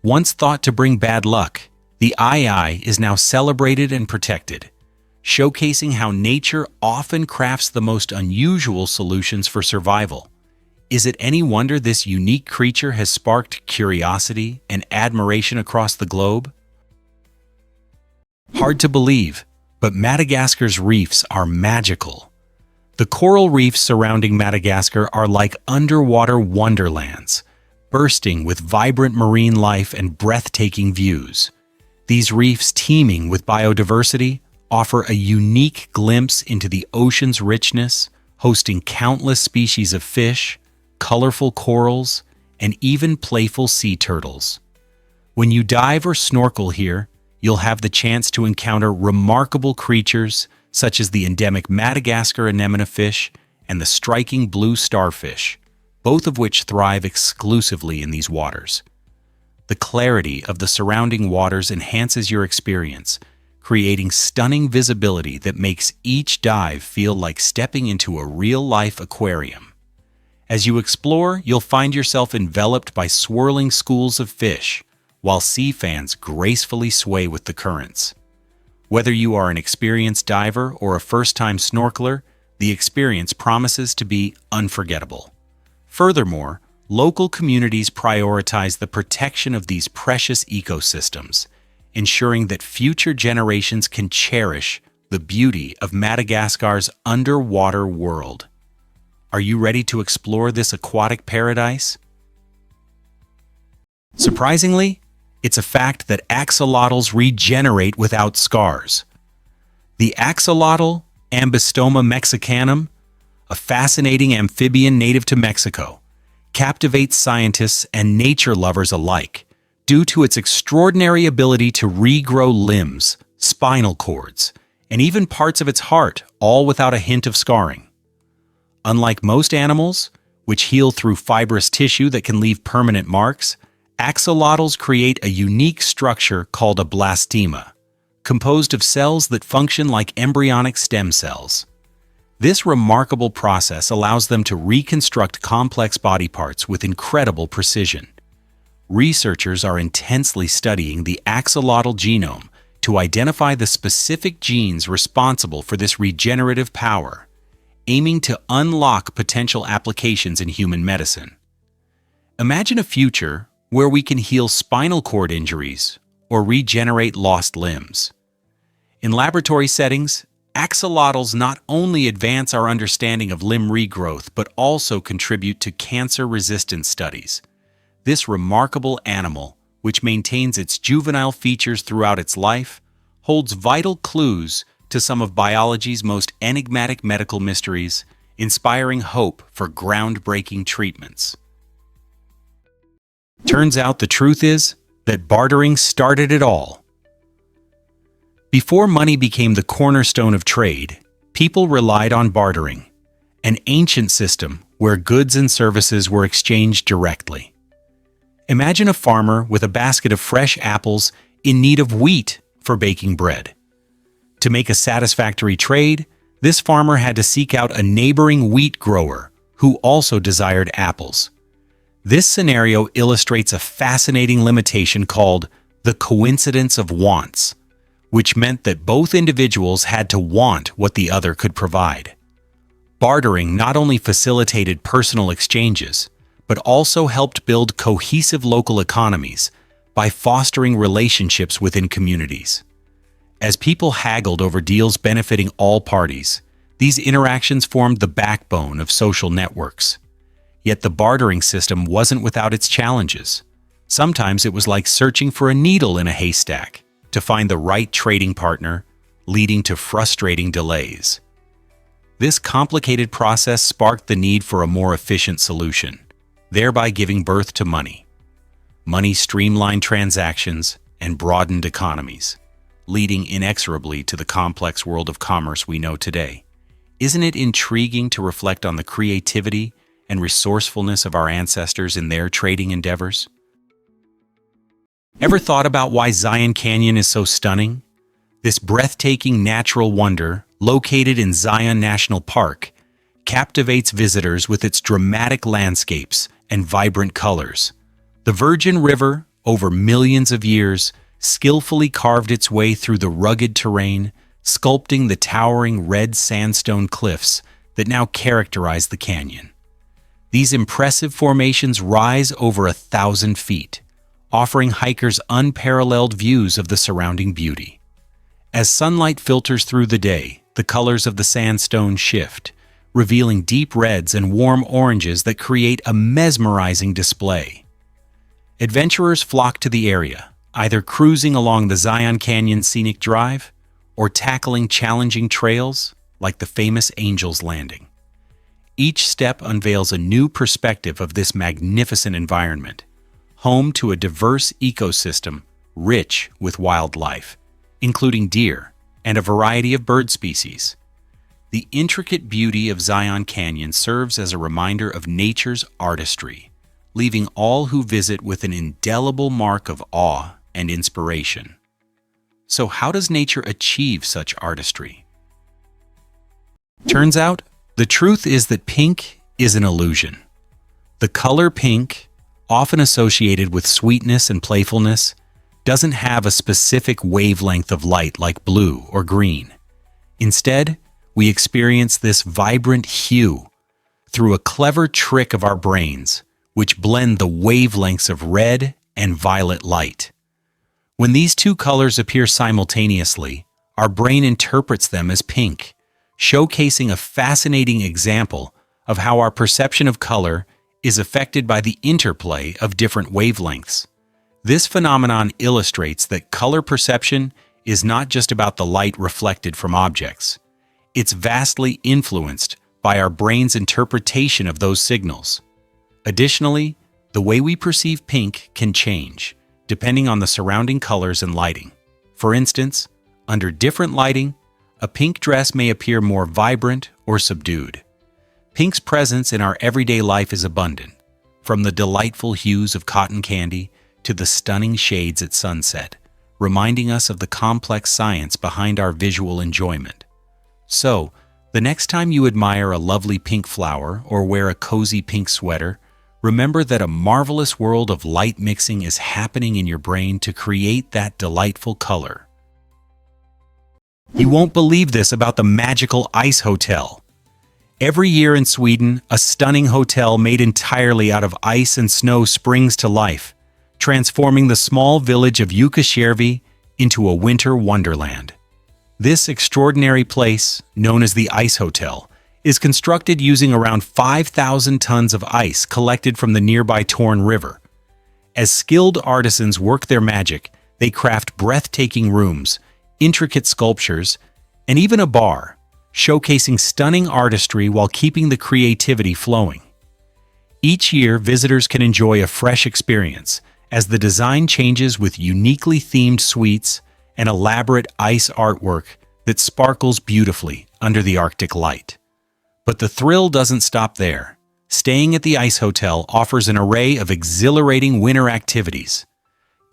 Once thought to bring bad luck, the eye is now celebrated and protected, showcasing how nature often crafts the most unusual solutions for survival. Is it any wonder this unique creature has sparked curiosity and admiration across the globe? Hard to believe, but Madagascar's reefs are magical. The coral reefs surrounding Madagascar are like underwater wonderlands, bursting with vibrant marine life and breathtaking views. These reefs, teeming with biodiversity, offer a unique glimpse into the ocean's richness, hosting countless species of fish, colorful corals, and even playful sea turtles. When you dive or snorkel here, you'll have the chance to encounter remarkable creatures such as the endemic Madagascar anemone fish and the striking blue starfish, both of which thrive exclusively in these waters. The clarity of the surrounding waters enhances your experience, creating stunning visibility that makes each dive feel like stepping into a real-life aquarium. As you explore, you'll find yourself enveloped by swirling schools of fish, while sea fans gracefully sway with the currents. Whether you are an experienced diver or a first-time snorkeler, the experience promises to be unforgettable. Furthermore, local communities prioritize the protection of these precious ecosystems, ensuring that future generations can cherish the beauty of Madagascar's underwater world. Are you ready to explore this aquatic paradise? Surprisingly, it's a fact that axolotls regenerate without scars. The axolotl, Ambystoma mexicanum, a fascinating amphibian native to Mexico, captivates scientists and nature lovers alike due to its extraordinary ability to regrow limbs, spinal cords, and even parts of its heart, all without a hint of scarring. Unlike most animals, which heal through fibrous tissue that can leave permanent marks, axolotls create a unique structure called a blastema, composed of cells that function like embryonic stem cells. This remarkable process allows them to reconstruct complex body parts with incredible precision. Researchers are intensely studying the axolotl genome to identify the specific genes responsible for this regenerative power, aiming to unlock potential applications in human medicine. Imagine a future where we can heal spinal cord injuries or regenerate lost limbs. In laboratory settings, axolotls not only advance our understanding of limb regrowth but also contribute to cancer-resistant studies. This remarkable animal, which maintains its juvenile features throughout its life, holds vital clues to some of biology's most enigmatic medical mysteries, inspiring hope for groundbreaking treatments. Turns out the truth is that bartering started it all. Before money became the cornerstone of trade, people relied on bartering, an ancient system where goods and services were exchanged directly. Imagine a farmer with a basket of fresh apples in need of wheat for baking bread. To make a satisfactory trade, this farmer had to seek out a neighboring wheat grower who also desired apples. This scenario illustrates a fascinating limitation called the coincidence of wants, which meant that both individuals had to want what the other could provide. Bartering not only facilitated personal exchanges, but also helped build cohesive local economies by fostering relationships within communities. As people haggled over deals benefiting all parties, these interactions formed the backbone of social networks. Yet the bartering system wasn't without its challenges. Sometimes it was like searching for a needle in a haystack to find the right trading partner, leading to frustrating delays. This complicated process sparked the need for a more efficient solution, thereby giving birth to money. Money streamlined transactions and broadened economies, leading inexorably to the complex world of commerce we know today. Isn't it intriguing to reflect on the creativity and resourcefulness of our ancestors in their trading endeavors? Ever thought about why Zion Canyon is so stunning? This breathtaking natural wonder located in Zion National Park, captivates visitors with its dramatic landscapes and vibrant colors. The Virgin River, over millions of years, skillfully carved its way through the rugged terrain, sculpting the towering red sandstone cliffs that now characterize the canyon. These impressive formations rise over 1,000 feet, offering hikers unparalleled views of the surrounding beauty. As sunlight filters through the day, the colors of the sandstone shift, revealing deep reds and warm oranges that create a mesmerizing display. Adventurers flock to the area, either cruising along the Zion Canyon Scenic Drive or tackling challenging trails like the famous Angel's Landing. Each step unveils a new perspective of this magnificent environment, home to a diverse ecosystem rich with wildlife, including deer and a variety of bird species. The intricate beauty of Zion Canyon serves as a reminder of nature's artistry, leaving all who visit with an indelible mark of awe and inspiration. So how does nature achieve such artistry? Turns out, the truth is that pink is an illusion. The color pink, often associated with sweetness and playfulness, doesn't have a specific wavelength of light like blue or green. Instead, we experience this vibrant hue through a clever trick of our brains, which blend the wavelengths of red and violet light. When these two colors appear simultaneously, our brain interprets them as pink, showcasing a fascinating example of how our perception of color is affected by the interplay of different wavelengths. This phenomenon illustrates that color perception is not just about the light reflected from objects. It's vastly influenced by our brain's interpretation of those signals. Additionally, the way we perceive pink can change, depending on the surrounding colors and lighting. For instance, under different lighting, a pink dress may appear more vibrant or subdued. Pink's presence in our everyday life is abundant, from the delightful hues of cotton candy to the stunning shades at sunset, reminding us of the complex science behind our visual enjoyment. So, the next time you admire a lovely pink flower or wear a cozy pink sweater, remember that a marvelous world of light mixing is happening in your brain to create that delightful color. You won't believe this about the magical ice hotel. Every year in Sweden, a stunning hotel made entirely out of ice and snow springs to life, transforming the small village of Jukkasjärvi into a winter wonderland. This extraordinary place, known as the Ice Hotel, is constructed using around 5,000 tons of ice collected from the nearby Torn River. As skilled artisans work their magic, they craft breathtaking rooms, intricate sculptures, and even a bar, showcasing stunning artistry while keeping the creativity flowing. Each year, visitors can enjoy a fresh experience, as the design changes with uniquely themed suites and elaborate ice artwork that sparkles beautifully under the Arctic light. But the thrill doesn't stop there. Staying at the Ice Hotel offers an array of exhilarating winter activities.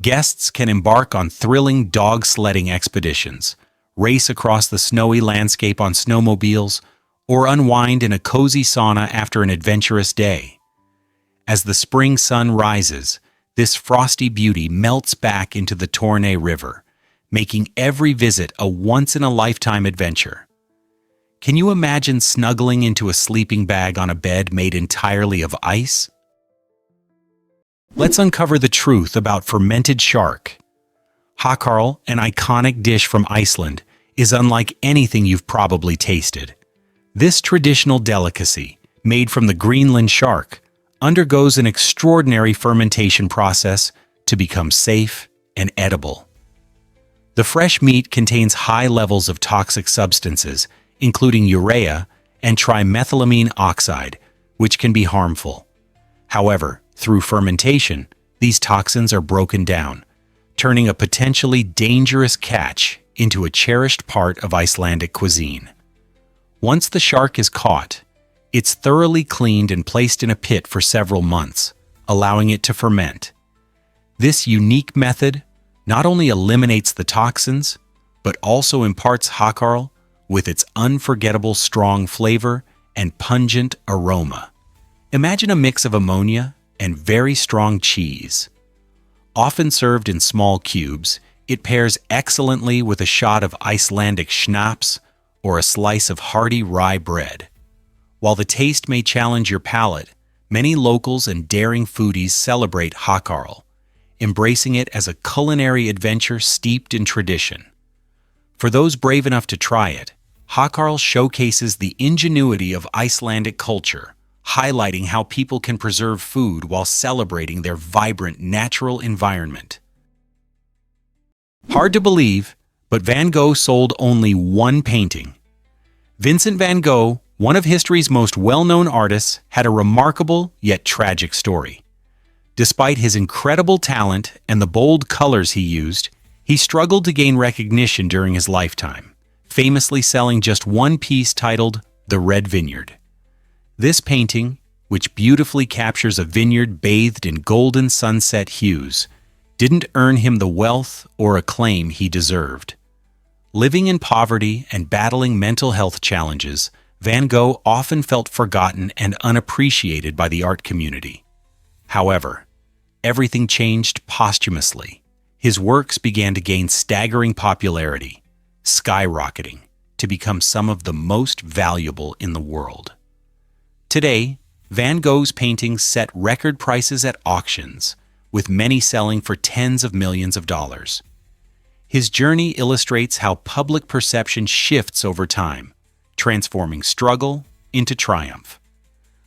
Guests can embark on thrilling dog sledding expeditions, race across the snowy landscape on snowmobiles, or unwind in a cozy sauna after an adventurous day. As the spring sun rises, this frosty beauty melts back into the Torne River, making every visit a once-in-a-lifetime adventure. Can you imagine snuggling into a sleeping bag on a bed made entirely of ice? Let's uncover the truth about fermented shark. Hakkarl, an iconic dish from Iceland, is unlike anything you've probably tasted. This traditional delicacy, made from the Greenland shark, undergoes an extraordinary fermentation process to become safe and edible. The fresh meat contains high levels of toxic substances, including urea and trimethylamine oxide, which can be harmful. However, through fermentation, these toxins are broken down, turning a potentially dangerous catch into a cherished part of Icelandic cuisine. Once the shark is caught, it's thoroughly cleaned and placed in a pit for several months, allowing it to ferment. This unique method not only eliminates the toxins, but also imparts hakkarl with its unforgettable strong flavor and pungent aroma. Imagine a mix of ammonia and very strong cheese. Often served in small cubes, it pairs excellently with a shot of Icelandic schnapps or a slice of hearty rye bread. While the taste may challenge your palate, many locals and daring foodies celebrate hakarl, embracing it as a culinary adventure steeped in tradition. For those brave enough to try it, hakarl showcases the ingenuity of Icelandic culture, highlighting how people can preserve food while celebrating their vibrant natural environment. Hard to believe, but Van Gogh sold only one painting. Vincent van Gogh, one of history's most well-known artists, had a remarkable yet tragic story. Despite his incredible talent and the bold colors he used, he struggled to gain recognition during his lifetime, famously selling just one piece titled The Red Vineyard. This painting, which beautifully captures a vineyard bathed in golden sunset hues, didn't earn him the wealth or acclaim he deserved. Living in poverty and battling mental health challenges, Van Gogh often felt forgotten and unappreciated by the art community. However, everything changed posthumously. His works began to gain staggering popularity, skyrocketing to become some of the most valuable in the world. Today, Van Gogh's paintings set record prices at auctions, with many selling for tens of millions of dollars. His journey illustrates how public perception shifts over time, transforming struggle into triumph.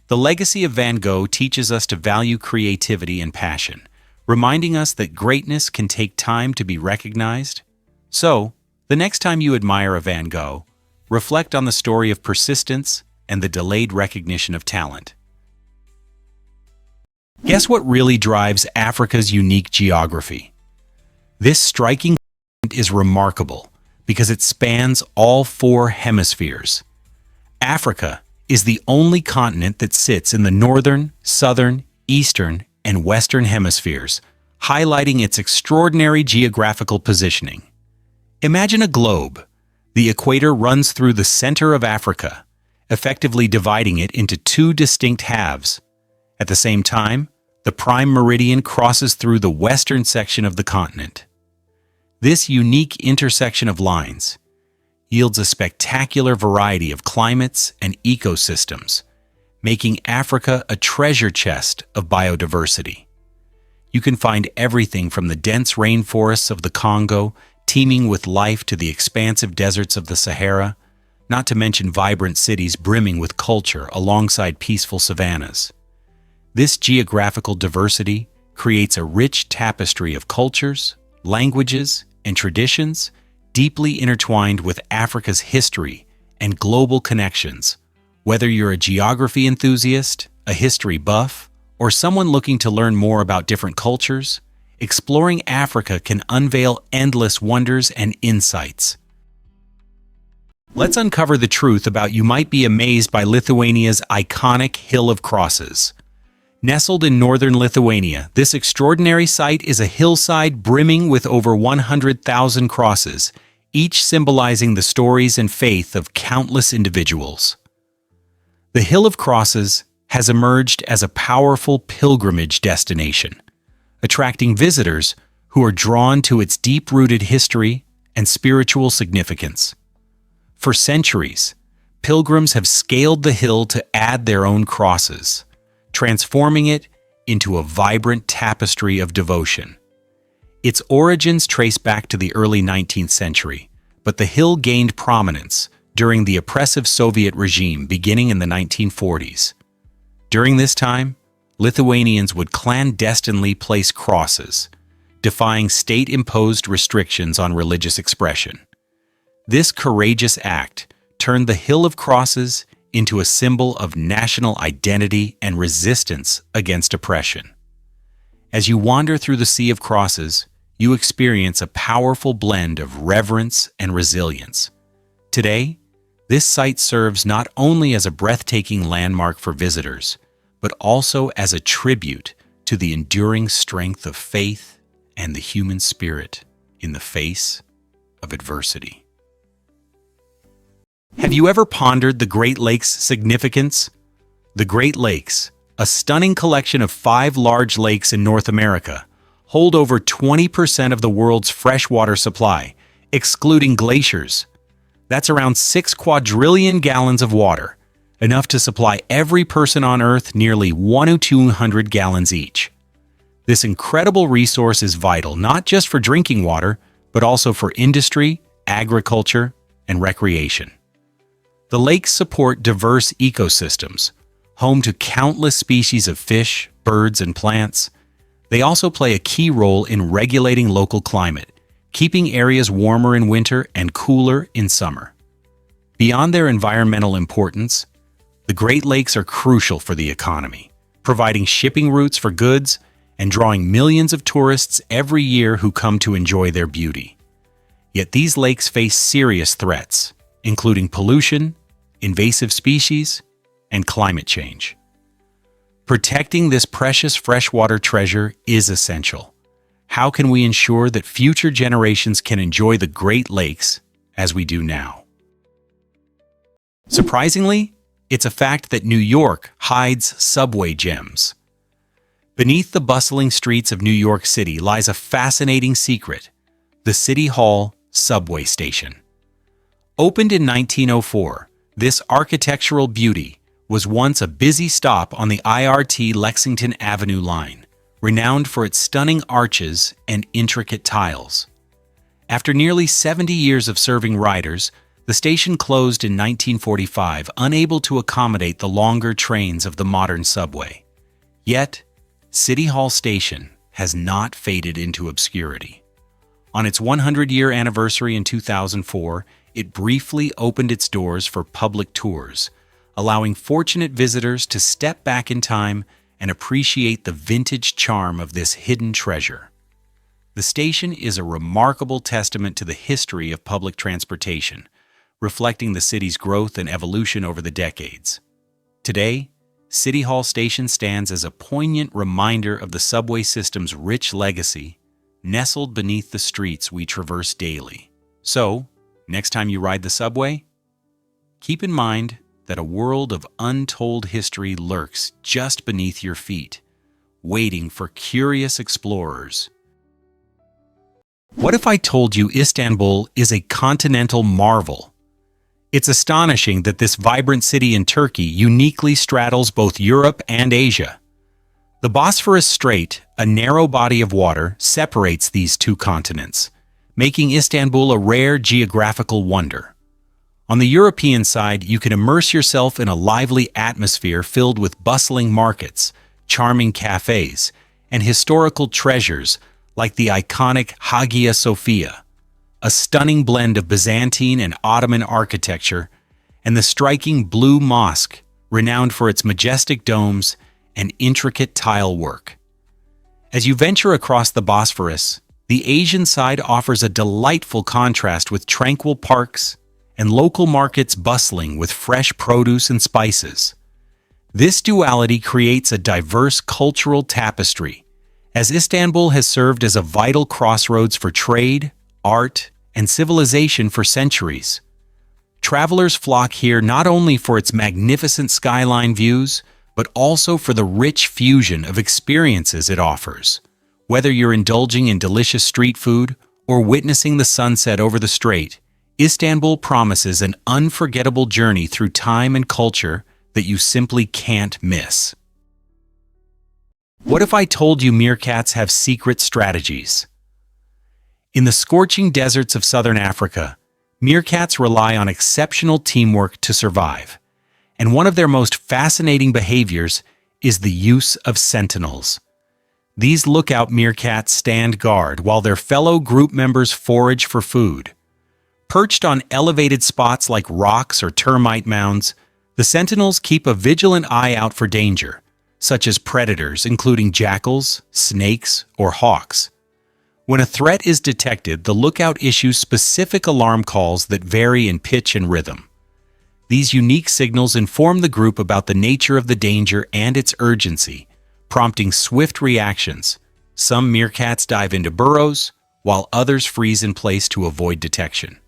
The legacy of Van Gogh teaches us to value creativity and passion, reminding us that greatness can take time to be recognized. So, the next time you admire a Van Gogh, reflect on the story of persistence and the delayed recognition of talent. Guess what really drives Africa's unique geography? This striking is remarkable because it spans all four hemispheres. Africa is the only continent that sits in the northern, southern, eastern, and western hemispheres, highlighting its extraordinary geographical positioning. Imagine a globe. The equator runs through the center of Africa, effectively dividing it into two distinct halves. At the same time, the prime meridian crosses through the western section of the continent. This unique intersection of lines yields a spectacular variety of climates and ecosystems, making Africa a treasure chest of biodiversity. You can find everything from the dense rainforests of the Congo, teeming with life, to the expansive deserts of the Sahara, not to mention vibrant cities brimming with culture alongside peaceful savannas. This geographical diversity creates a rich tapestry of cultures, languages, and traditions, deeply intertwined with Africa's history and global connections. Whether you're a geography enthusiast, a history buff, or someone looking to learn more about different cultures, exploring Africa can unveil endless wonders and insights. Let's uncover the truth about you might be amazed by Lithuania's iconic Hill of Crosses. Nestled in northern Lithuania, this extraordinary site is a hillside brimming with over 100,000 crosses, each symbolizing the stories and faith of countless individuals. The Hill of Crosses has emerged as a powerful pilgrimage destination, attracting visitors who are drawn to its deep-rooted history and spiritual significance. For centuries, pilgrims have scaled the hill to add their own crosses, transforming it into a vibrant tapestry of devotion. Its origins trace back to the early 19th century, but the hill gained prominence during the oppressive Soviet regime beginning in the 1940s. During this time, Lithuanians would clandestinely place crosses, defying state-imposed restrictions on religious expression. This courageous act turned the Hill of Crosses into a symbol of national identity and resistance against oppression. As you wander through the Sea of Crosses, you experience a powerful blend of reverence and resilience. Today, this site serves not only as a breathtaking landmark for visitors, but also as a tribute to the enduring strength of faith and the human spirit in the face of adversity. Have you ever pondered the Great Lakes' significance? The Great Lakes, a stunning collection of 5 large lakes in North America, hold over 20% of the world's freshwater supply, excluding glaciers. That's around 6 quadrillion gallons of water, enough to supply every person on Earth nearly 1,200 gallons each. This incredible resource is vital not just for drinking water, but also for industry, agriculture, and recreation. The lakes support diverse ecosystems, home to countless species of fish, birds, and plants. They also play a key role in regulating local climate, keeping areas warmer in winter and cooler in summer. Beyond their environmental importance, the Great Lakes are crucial for the economy, providing shipping routes for goods and drawing millions of tourists every year who come to enjoy their beauty. Yet these lakes face serious threats, including pollution, invasive species, and climate change. Protecting this precious freshwater treasure is essential. How can we ensure that future generations can enjoy the Great Lakes as we do now? Surprisingly, it's a fact that New York hides subway gems. Beneath the bustling streets of New York City lies a fascinating secret: the City Hall subway station. Opened in 1904, this architectural beauty was once a busy stop on the IRT Lexington Avenue line, renowned for its stunning arches and intricate tiles. After nearly 70 years of serving riders, the station closed in 1945, unable to accommodate the longer trains of the modern subway. Yet, City Hall Station has not faded into obscurity. On its 100-year anniversary in 2004, it briefly opened its doors for public tours, allowing fortunate visitors to step back in time and appreciate the vintage charm of this hidden treasure. The station is a remarkable testament to the history of public transportation, reflecting the city's growth and evolution over the decades. Today, City Hall Station stands as a poignant reminder of the subway system's rich legacy, nestled beneath the streets we traverse daily. So, next time you ride the subway, keep in mind that a world of untold history lurks just beneath your feet, waiting for curious explorers. What if I told you Istanbul is a continental marvel? It's astonishing that this vibrant city in Turkey uniquely straddles both Europe and Asia. The Bosphorus Strait, a narrow body of water, separates these two continents, making Istanbul a rare geographical wonder. On the European side, you can immerse yourself in a lively atmosphere filled with bustling markets, charming cafes, and historical treasures like the iconic Hagia Sophia, a stunning blend of Byzantine and Ottoman architecture, and the striking Blue Mosque, renowned for its majestic domes and intricate tile work. As you venture across the Bosphorus, the Asian side offers a delightful contrast with tranquil parks and local markets bustling with fresh produce and spices. This duality creates a diverse cultural tapestry, as Istanbul has served as a vital crossroads for trade, art, and civilization for centuries. Travelers flock here not only for its magnificent skyline views, but also for the rich fusion of experiences it offers. Whether you're indulging in delicious street food or witnessing the sunset over the strait, Istanbul promises an unforgettable journey through time and culture that you simply can't miss. What if I told you meerkats have secret strategies? In the scorching deserts of southern Africa, meerkats rely on exceptional teamwork to survive, and one of their most fascinating behaviors is the use of sentinels. These lookout meerkats stand guard while their fellow group members forage for food. Perched on elevated spots like rocks or termite mounds, the sentinels keep a vigilant eye out for danger, such as predators including jackals, snakes, or hawks. When a threat is detected, the lookout issues specific alarm calls that vary in pitch and rhythm. These unique signals inform the group about the nature of the danger and its urgency, prompting swift reactions. Some meerkats dive into burrows, while others freeze in place to avoid detection.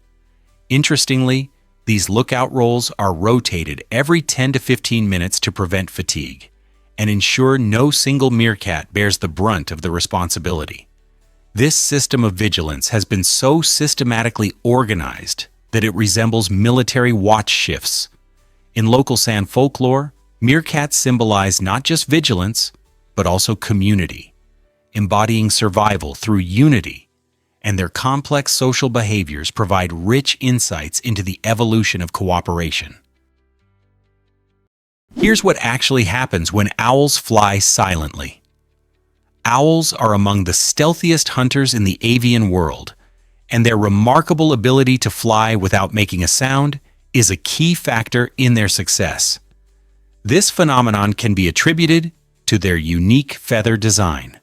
Interestingly, These lookout roles are rotated every 10 to 15 minutes to prevent fatigue and ensure no single meerkat bears the brunt of the responsibility. This system of vigilance has been so systematically organized that it resembles military watch shifts. In local San folklore, meerkats symbolize not just vigilance, but also community, embodying survival through unity, and their complex social behaviors provide rich insights into the evolution of cooperation. Here's what actually happens when owls fly silently. Owls are among the stealthiest hunters in the avian world, and their remarkable ability to fly without making a sound is a key factor in their success. This phenomenon can be attributed to their unique feather design.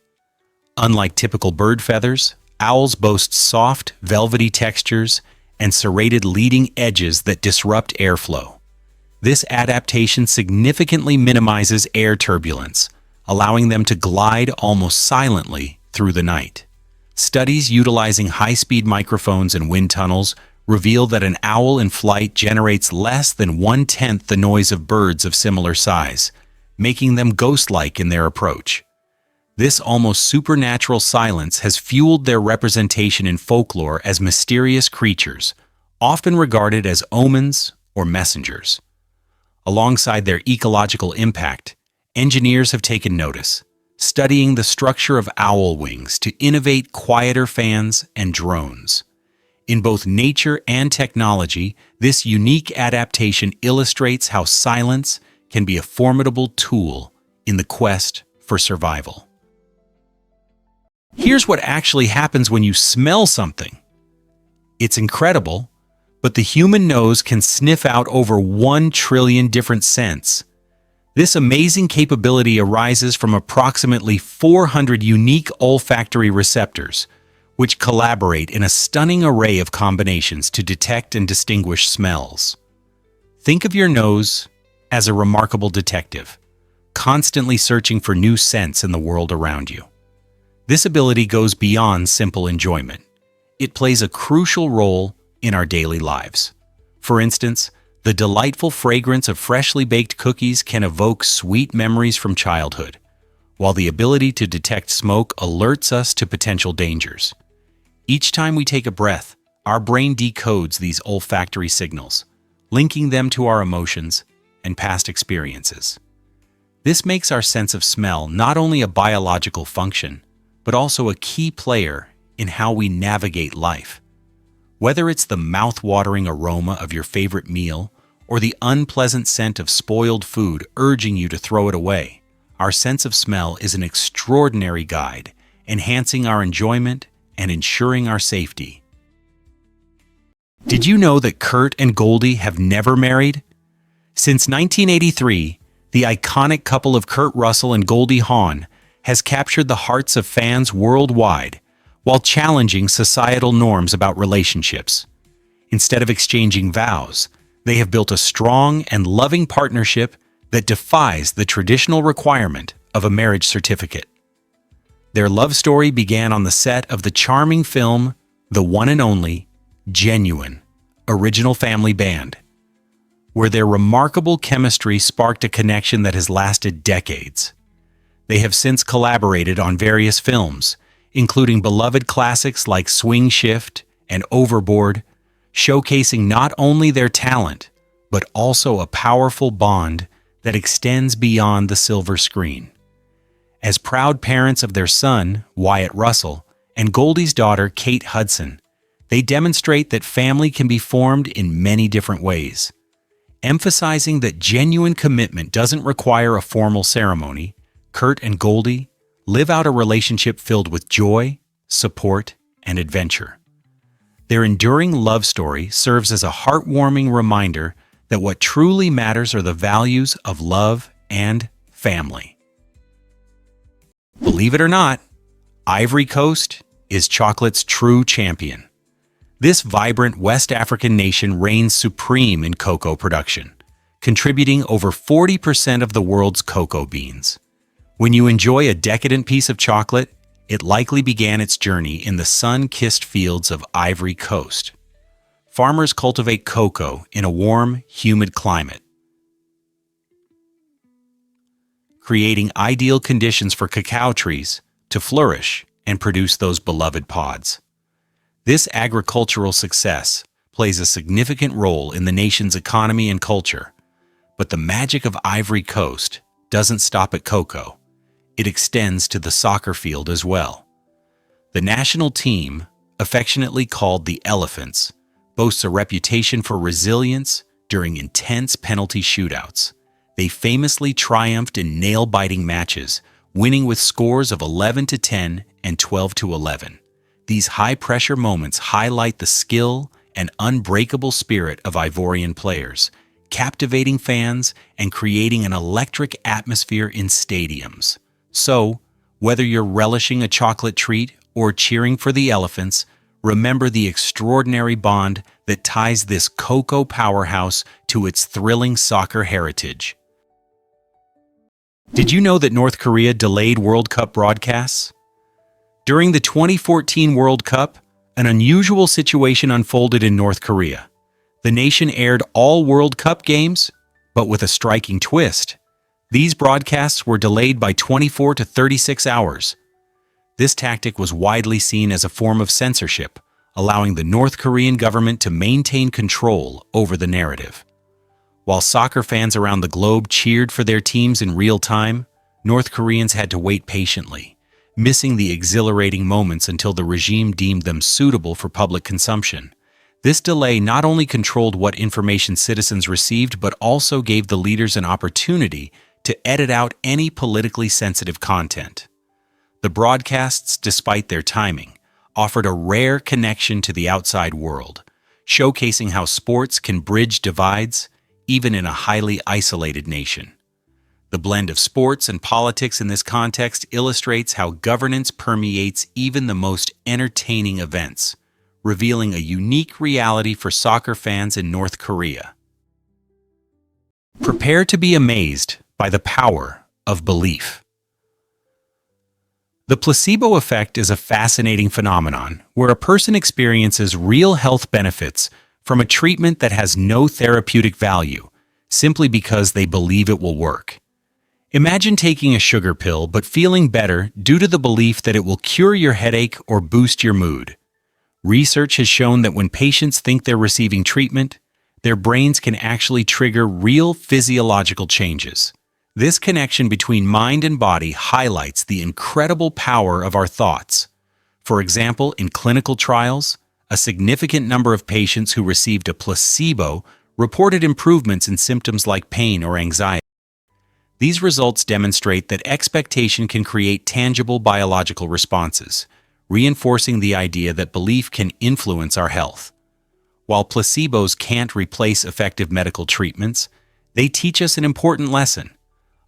Unlike typical bird feathers, owls boast soft, velvety textures and serrated leading edges that disrupt airflow. This adaptation significantly minimizes air turbulence, allowing them to glide almost silently through the night. Studies utilizing high-speed microphones and wind tunnels reveal that an owl in flight generates less than 1/10 the noise of birds of similar size, making them ghost-like in their approach. This almost supernatural silence has fueled their representation in folklore as mysterious creatures, often regarded as omens or messengers. Alongside their ecological impact, engineers have taken notice, studying the structure of owl wings to innovate quieter fans and drones. In both nature and technology, this unique adaptation illustrates how silence can be a formidable tool in the quest for survival. Here's what actually happens when you smell something. It's incredible, but the human nose can sniff out over 1 trillion different scents. This amazing capability arises from approximately 400 unique olfactory receptors, which collaborate in a stunning array of combinations to detect and distinguish smells. Think of your nose as a remarkable detective, constantly searching for new scents in the world around you. This ability goes beyond simple enjoyment. It plays a crucial role in our daily lives. For instance, the delightful fragrance of freshly baked cookies can evoke sweet memories from childhood, while the ability to detect smoke alerts us to potential dangers. Each time we take a breath, our brain decodes these olfactory signals, linking them to our emotions and past experiences. This makes our sense of smell not only a biological function, but also a key player in how we navigate life. Whether it's the mouth-watering aroma of your favorite meal or the unpleasant scent of spoiled food urging you to throw it away, our sense of smell is an extraordinary guide, enhancing our enjoyment and ensuring our safety. Did you know that Kurt and Goldie have never married? Since 1983, the iconic couple of Kurt Russell and Goldie Hawn has captured the hearts of fans worldwide while challenging societal norms about relationships. Instead of exchanging vows, they have built a strong and loving partnership that defies the traditional requirement of a marriage certificate. Their love story began on the set of the charming film The One and Only, Genuine, Original Family Band, where their remarkable chemistry sparked a connection that has lasted decades. They have since collaborated on various films, including beloved classics like Swing Shift and Overboard, showcasing not only their talent, but also a powerful bond that extends beyond the silver screen. As proud parents of their son, Wyatt Russell, and Goldie's daughter, Kate Hudson, they demonstrate that family can be formed in many different ways. Emphasizing that genuine commitment doesn't require a formal ceremony, Kurt and Goldie live out a relationship filled with joy, support, and adventure. Their enduring love story serves as a heartwarming reminder that what truly matters are the values of love and family. Believe it or not, Ivory Coast is chocolate's true champion. This vibrant West African nation reigns supreme in cocoa production, contributing over 40% of the world's cocoa beans. When you enjoy a decadent piece of chocolate, it likely began its journey in the sun-kissed fields of Ivory Coast. farmers cultivate cocoa in a warm, humid climate, creating ideal conditions for cacao trees to flourish and produce those beloved pods. This agricultural success plays a significant role in the nation's economy and culture, but the magic of Ivory Coast doesn't stop at cocoa. It extends to the soccer field as well. The national team, affectionately called the Elephants, boasts a reputation for resilience during intense penalty shootouts. They famously triumphed in nail-biting matches, winning with scores of 11-10 and 12-11. These high-pressure moments highlight the skill and unbreakable spirit of Ivorian players, captivating fans and creating an electric atmosphere in stadiums. So, whether you're relishing a chocolate treat or cheering for the Elephants, remember the extraordinary bond that ties this cocoa powerhouse to its thrilling soccer heritage. Did you know that North Korea delayed World Cup broadcasts? During the 2014 World Cup, an unusual situation unfolded in North Korea. The nation aired all World Cup games, but with a striking twist. These broadcasts were delayed by 24 to 36 hours. This tactic was widely seen as a form of censorship, allowing the North Korean government to maintain control over the narrative. While soccer fans around the globe cheered for their teams in real time, North Koreans had to wait patiently, missing the exhilarating moments until the regime deemed them suitable for public consumption. This delay not only controlled what information citizens received, but also gave the leaders an opportunity to edit out any politically sensitive content. The broadcasts, despite their timing, offered a rare connection to the outside world, showcasing how sports can bridge divides even in a highly isolated nation. The blend of sports and politics in this context illustrates how governance permeates even the most entertaining events, revealing a unique reality for soccer fans in North Korea. Prepare to be amazed by the power of belief. The placebo effect is a fascinating phenomenon where a person experiences real health benefits from a treatment that has no therapeutic value, simply because they believe it will work. Imagine taking a sugar pill but feeling better due to the belief that it will cure your headache or boost your mood. Research has shown that when patients think they're receiving treatment, their brains can actually trigger real physiological changes. This connection between mind and body highlights the incredible power of our thoughts. For example, in clinical trials, a significant number of patients who received a placebo reported improvements in symptoms like pain or anxiety. These results demonstrate that expectation can create tangible biological responses, reinforcing the idea that belief can influence our health. While placebos can't replace effective medical treatments, they teach us an important lesson.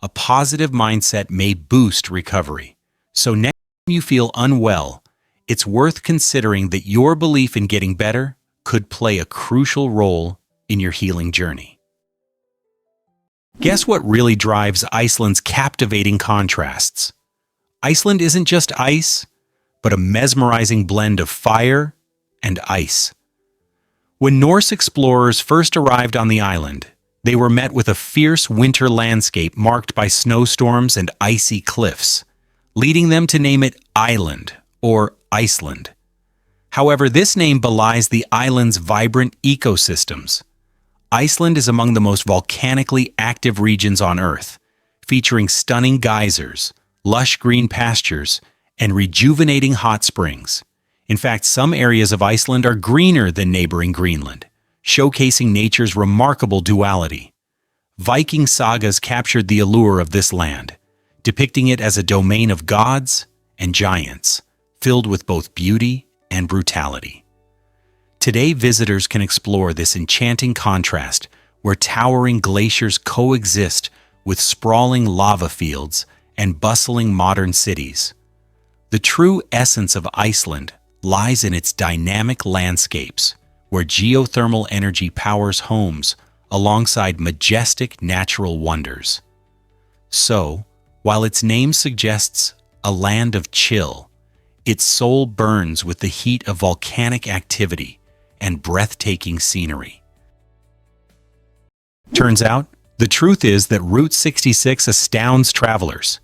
A positive mindset may boost recovery. So next time you feel unwell, it's worth considering that your belief in getting better could play a crucial role in your healing journey. Guess what really drives Iceland's captivating contrasts? Iceland isn't just ice, but a mesmerizing blend of fire and ice. When Norse explorers first arrived on the island, they were met with a fierce winter landscape marked by snowstorms and icy cliffs, leading them to name it Island or Iceland. However, this name belies the island's vibrant ecosystems. Iceland is among the most volcanically active regions on Earth, featuring stunning geysers, lush green pastures, and rejuvenating hot springs. In fact, some areas of Iceland are greener than neighboring Greenland, showcasing nature's remarkable duality. Viking sagas captured the allure of this land, depicting it as a domain of gods and giants, filled with both beauty and brutality. Today, visitors can explore this enchanting contrast where towering glaciers coexist with sprawling lava fields and bustling modern cities. The true essence of Iceland lies in its dynamic landscapes, where geothermal energy powers homes alongside majestic natural wonders. So, while its name suggests a land of chill, its soul burns with the heat of volcanic activity, and breathtaking scenery. Turns out, the truth is that Route 66 astounds travelers.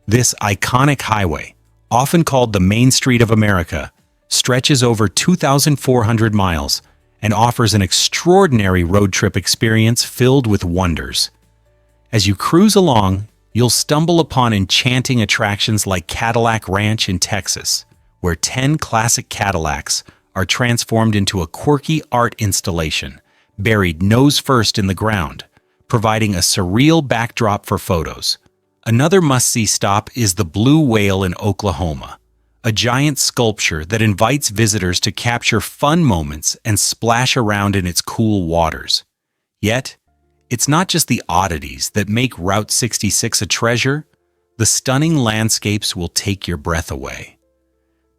This iconic highway, often called the Main Street of America, stretches over 2,400 miles and offers an extraordinary road trip experience filled with wonders. As you cruise along, you'll stumble upon enchanting attractions like Cadillac Ranch in Texas, where 10 classic Cadillacs are transformed into a quirky art installation, buried nose first in the ground, providing a surreal backdrop for photos. Another must-see stop is the Blue Whale in Oklahoma, a giant sculpture that invites visitors to capture fun moments and splash around in its cool waters. Yet, it's not just the oddities that make Route 66 a treasure. The stunning landscapes will take your breath away.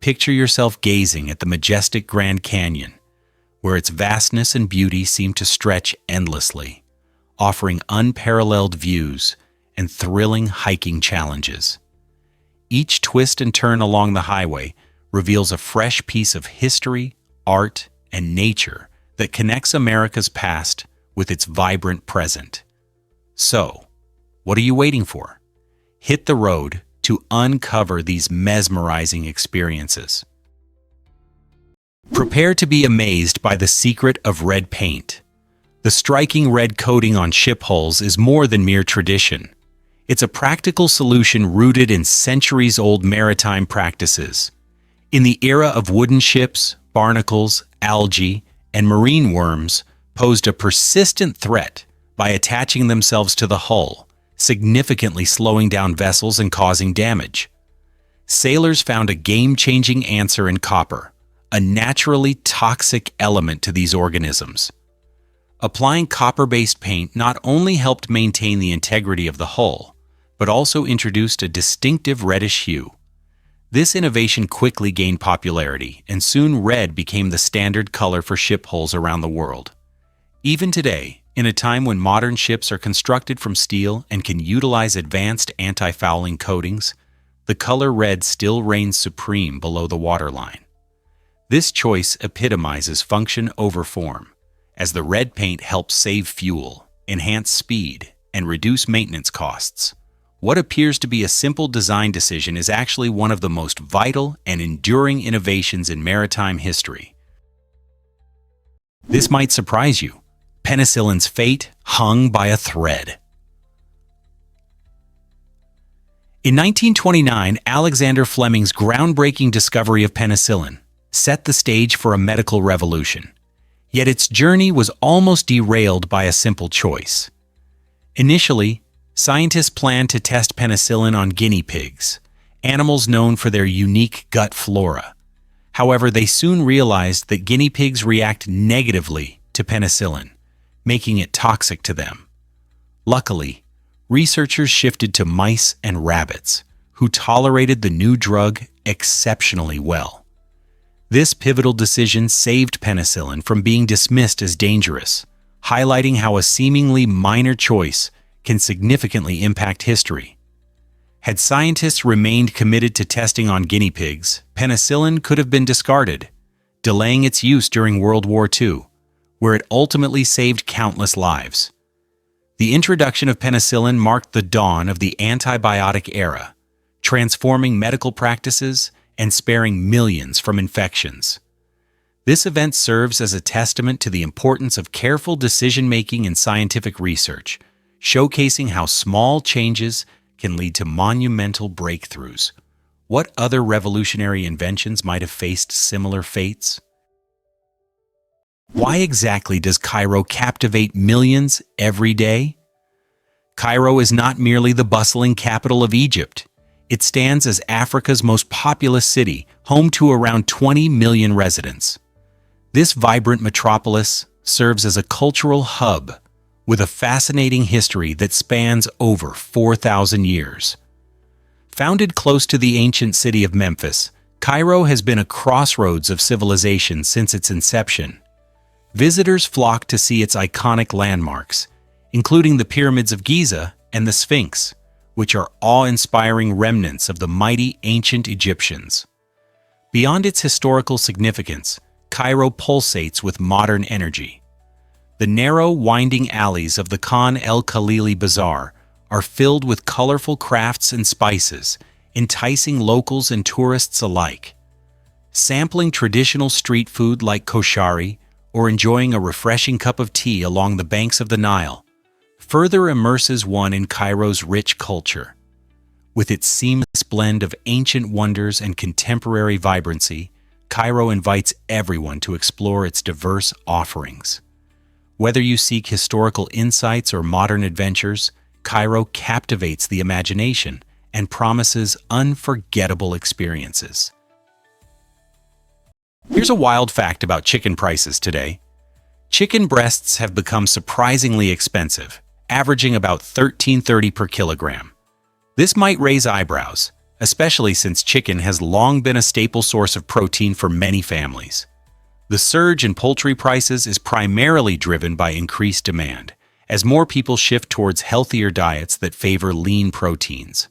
Picture yourself gazing at the majestic Grand Canyon, where its vastness and beauty seem to stretch endlessly, offering unparalleled views and thrilling hiking challenges. Each twist and turn along the highway reveals a fresh piece of history, art, and nature that connects America's past with its vibrant present. So, what are you waiting for? Hit the road to uncover these mesmerizing experiences. Prepare to be amazed by the secret of red paint. The striking red coating on ship hulls is more than mere tradition. It's a practical solution rooted in centuries-old maritime practices. In the era of wooden ships, barnacles, algae, and marine worms posed a persistent threat by attaching themselves to the hull, significantly slowing down vessels and causing damage. Sailors found a game-changing answer in copper, a naturally toxic element to these organisms. Applying copper-based paint not only helped maintain the integrity of the hull, but also introduced a distinctive reddish hue. This innovation quickly gained popularity, and soon red became the standard color for ship hulls around the world. Even today, in a time when modern ships are constructed from steel and can utilize advanced anti-fouling coatings, the color red still reigns supreme below the waterline. This choice epitomizes function over form, as the red paint helps save fuel, enhance speed, and reduce maintenance costs. What appears to be a simple design decision is actually one of the most vital and enduring innovations in maritime history. This might surprise you. Penicillin's fate hung by a thread. In 1929, Alexander Fleming's groundbreaking discovery of penicillin set the stage for a medical revolution. Yet its journey was almost derailed by a simple choice. Initially, scientists planned to test penicillin on guinea pigs, animals known for their unique gut flora. However, they soon realized that guinea pigs react negatively to penicillin, making it toxic to them. Luckily, researchers shifted to mice and rabbits, who tolerated the new drug exceptionally well. This pivotal decision saved penicillin from being dismissed as dangerous, highlighting how a seemingly minor choice can significantly impact history. Had scientists remained committed to testing on guinea pigs, penicillin could have been discarded, delaying its use during World War II, where it ultimately saved countless lives. The introduction of penicillin marked the dawn of the antibiotic era, transforming medical practices and sparing millions from infections. This event serves as a testament to the importance of careful decision-making in scientific research, showcasing how small changes can lead to monumental breakthroughs. What other revolutionary inventions might have faced similar fates? Why exactly does Cairo captivate millions every day? Cairo is not merely the bustling capital of Egypt. It stands as Africa's most populous city, home to around 20 million residents. This vibrant metropolis serves as a cultural hub with a fascinating history that spans over 4,000 years. Founded close to the ancient city of Memphis, Cairo has been a crossroads of civilization since its inception. Visitors flock to see its iconic landmarks, including the pyramids of Giza and the Sphinx, which are awe-inspiring remnants of the mighty ancient Egyptians. Beyond its historical significance, Cairo pulsates with modern energy. The narrow, winding alleys of the Khan El Khalili Bazaar are filled with colorful crafts and spices, enticing locals and tourists alike. Sampling traditional street food like koshari or enjoying a refreshing cup of tea along the banks of the Nile further immerses one in Cairo's rich culture. With its seamless blend of ancient wonders and contemporary vibrancy, Cairo invites everyone to explore its diverse offerings. Whether you seek historical insights or modern adventures, Cairo captivates the imagination and promises unforgettable experiences. Here's a wild fact about chicken prices today. Chicken breasts have become surprisingly expensive, averaging about $13.30 per kilogram. This might raise eyebrows, especially since chicken has long been a staple source of protein for many families. The surge in poultry prices is primarily driven by increased demand, as more people shift towards healthier diets that favor lean proteins.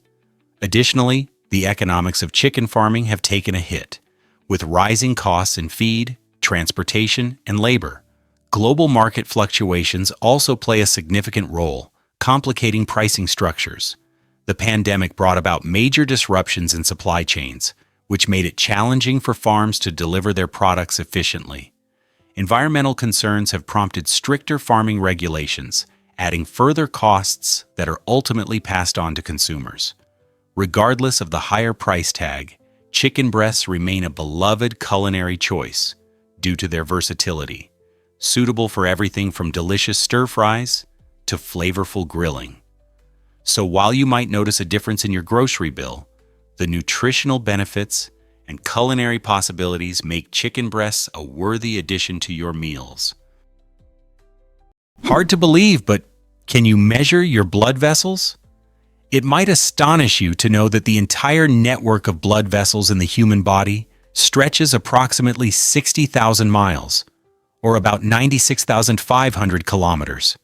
Additionally, the economics of chicken farming have taken a hit, with rising costs in feed, transportation, and labor. Global market fluctuations also play a significant role, complicating pricing structures. The pandemic brought about major disruptions in supply chains, which made it challenging for farms to deliver their products efficiently. Environmental concerns have prompted stricter farming regulations, adding further costs that are ultimately passed on to consumers. Regardless of the higher price tag, chicken breasts remain a beloved culinary choice due to their versatility, suitable for everything from delicious stir-fries to flavorful grilling. So while you might notice a difference in your grocery bill, the nutritional benefits and culinary possibilities make chicken breasts a worthy addition to your meals. Hard to believe, but can you measure your blood vessels? It might astonish you to know that the entire network of blood vessels in the human body stretches approximately 60,000 miles, or about 96,500 kilometers.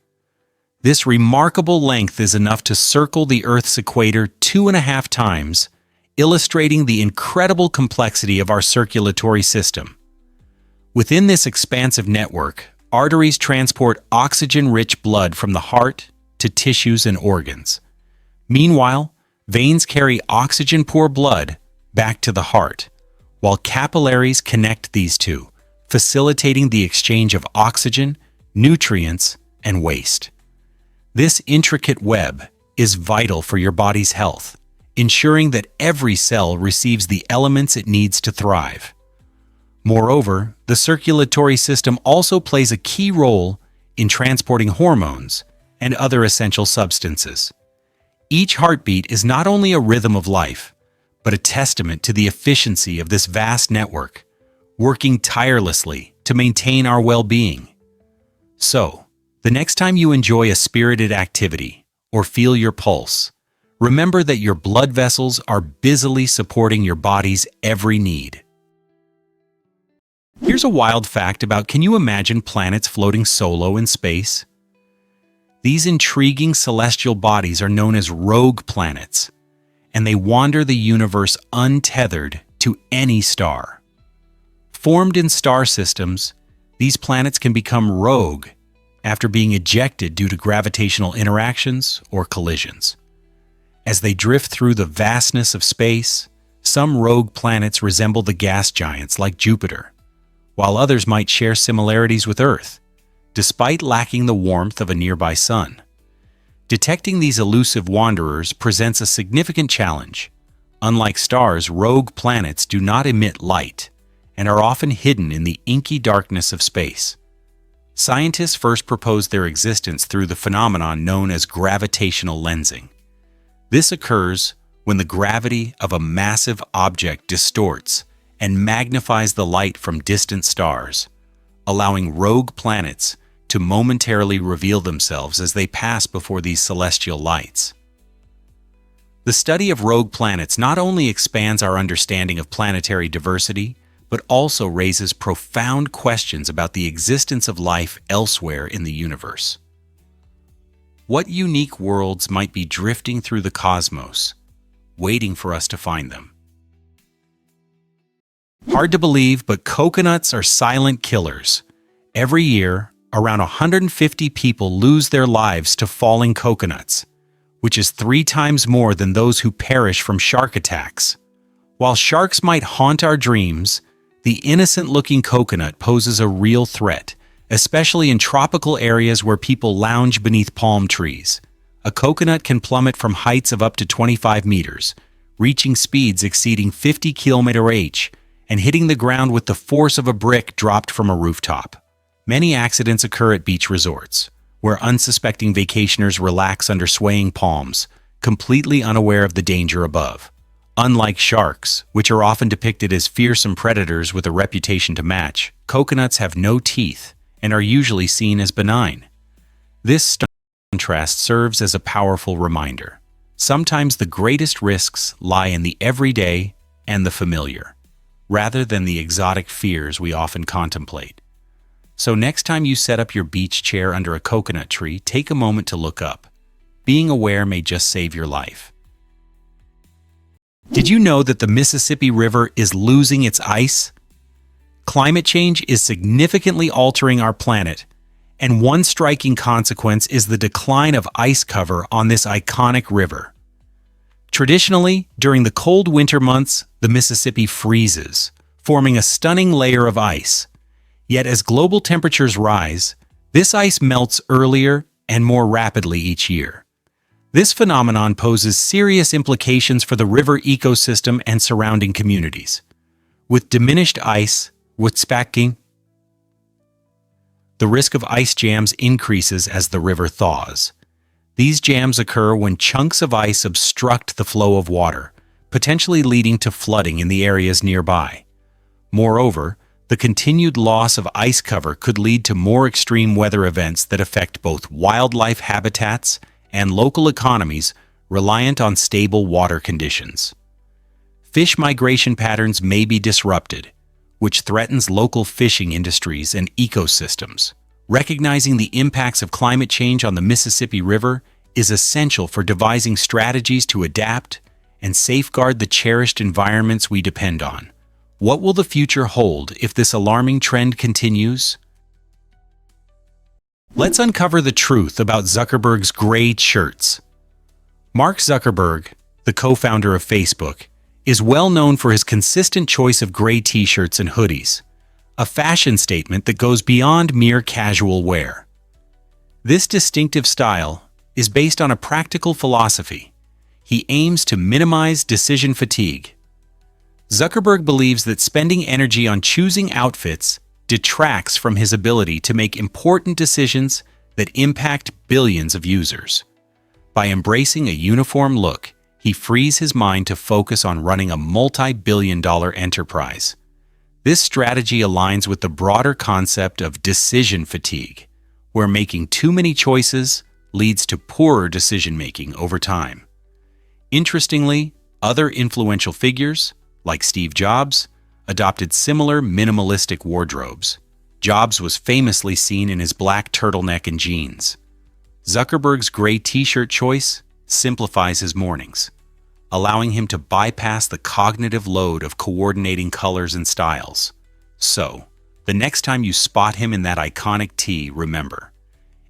This remarkable length is enough to circle the Earth's equator 2.5 times, illustrating the incredible complexity of our circulatory system. Within this expansive network, arteries transport oxygen-rich blood from the heart to tissues and organs. Meanwhile, veins carry oxygen-poor blood back to the heart, while capillaries connect these two, facilitating the exchange of oxygen, nutrients, and waste. This intricate web is vital for your body's health, ensuring that every cell receives the elements it needs to thrive. Moreover, the circulatory system also plays a key role in transporting hormones and other essential substances. Each heartbeat is not only a rhythm of life, but a testament to the efficiency of this vast network, working tirelessly to maintain our well-being. So, the next time you enjoy a spirited activity or feel your pulse, remember that your blood vessels are busily supporting your body's every need. Here's a wild fact about, can you imagine planets floating solo in space? These intriguing celestial bodies are known as rogue planets, and they wander the universe untethered to any star. Formed in star systems, these planets can become rogue after being ejected due to gravitational interactions or collisions. As they drift through the vastness of space, some rogue planets resemble the gas giants like Jupiter, while others might share similarities with Earth, despite lacking the warmth of a nearby sun. Detecting these elusive wanderers presents a significant challenge. Unlike stars, rogue planets do not emit light and are often hidden in the inky darkness of space. Scientists first proposed their existence through the phenomenon known as gravitational lensing. This occurs when the gravity of a massive object distorts and magnifies the light from distant stars, allowing rogue planets to momentarily reveal themselves as they pass before these celestial lights. The study of rogue planets not only expands our understanding of planetary diversity, but also raises profound questions about the existence of life elsewhere in the universe. What unique worlds might be drifting through the cosmos, waiting for us to find them? Hard to believe, but coconuts are silent killers. Every year, around 150 people lose their lives to falling coconuts, which is 3 times more than those who perish from shark attacks. While sharks might haunt our dreams, the innocent-looking coconut poses a real threat, especially in tropical areas where people lounge beneath palm trees. A coconut can plummet from heights of up to 25 meters, reaching speeds exceeding 50 km/h, and hitting the ground with the force of a brick dropped from a rooftop. Many accidents occur at beach resorts, where unsuspecting vacationers relax under swaying palms, completely unaware of the danger above. Unlike sharks, which are often depicted as fearsome predators with a reputation to match, coconuts have no teeth and are usually seen as benign. This stark contrast serves as a powerful reminder. Sometimes the greatest risks lie in the everyday and the familiar, rather than the exotic fears we often contemplate. So next time you set up your beach chair under a coconut tree, take a moment to look up. Being aware may just save your life. Did you know that the Mississippi River is losing its ice? Climate change is significantly altering our planet, and one striking consequence is the decline of ice cover on this iconic river. Traditionally, during the cold winter months, the Mississippi freezes, forming a stunning layer of ice. Yet as global temperatures rise, this ice melts earlier and more rapidly each year. This phenomenon poses serious implications for the river ecosystem and surrounding communities. With diminished ice, the risk of ice jams increases as the river thaws. These jams occur when chunks of ice obstruct the flow of water, potentially leading to flooding in the areas nearby. Moreover, the continued loss of ice cover could lead to more extreme weather events that affect both wildlife habitats and local economies reliant on stable water conditions. Fish migration patterns may be disrupted, which threatens local fishing industries and ecosystems. Recognizing the impacts of climate change on the Mississippi River is essential for devising strategies to adapt and safeguard the cherished environments we depend on. What will the future hold if this alarming trend continues? Let's uncover the truth about Zuckerberg's gray shirts. Mark Zuckerberg, the co-founder of Facebook, is well known for his consistent choice of gray t-shirts and hoodies, a fashion statement that goes beyond mere casual wear. This distinctive style is based on a practical philosophy. He aims to minimize decision fatigue. Zuckerberg believes that spending energy on choosing outfits detracts from his ability to make important decisions that impact billions of users. By embracing a uniform look, he frees his mind to focus on running a multi-billion-dollar enterprise. This strategy aligns with the broader concept of decision fatigue, where making too many choices leads to poorer decision-making over time. Interestingly, other influential figures, like Steve Jobs, adopted similar minimalistic wardrobes. Jobs was famously seen in his black turtleneck and jeans. Zuckerberg's gray t-shirt choice simplifies his mornings, allowing him to bypass the cognitive load of coordinating colors and styles. So, the next time you spot him in that iconic tee, remember,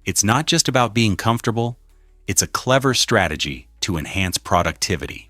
it's not just about being comfortable, it's a clever strategy to enhance productivity.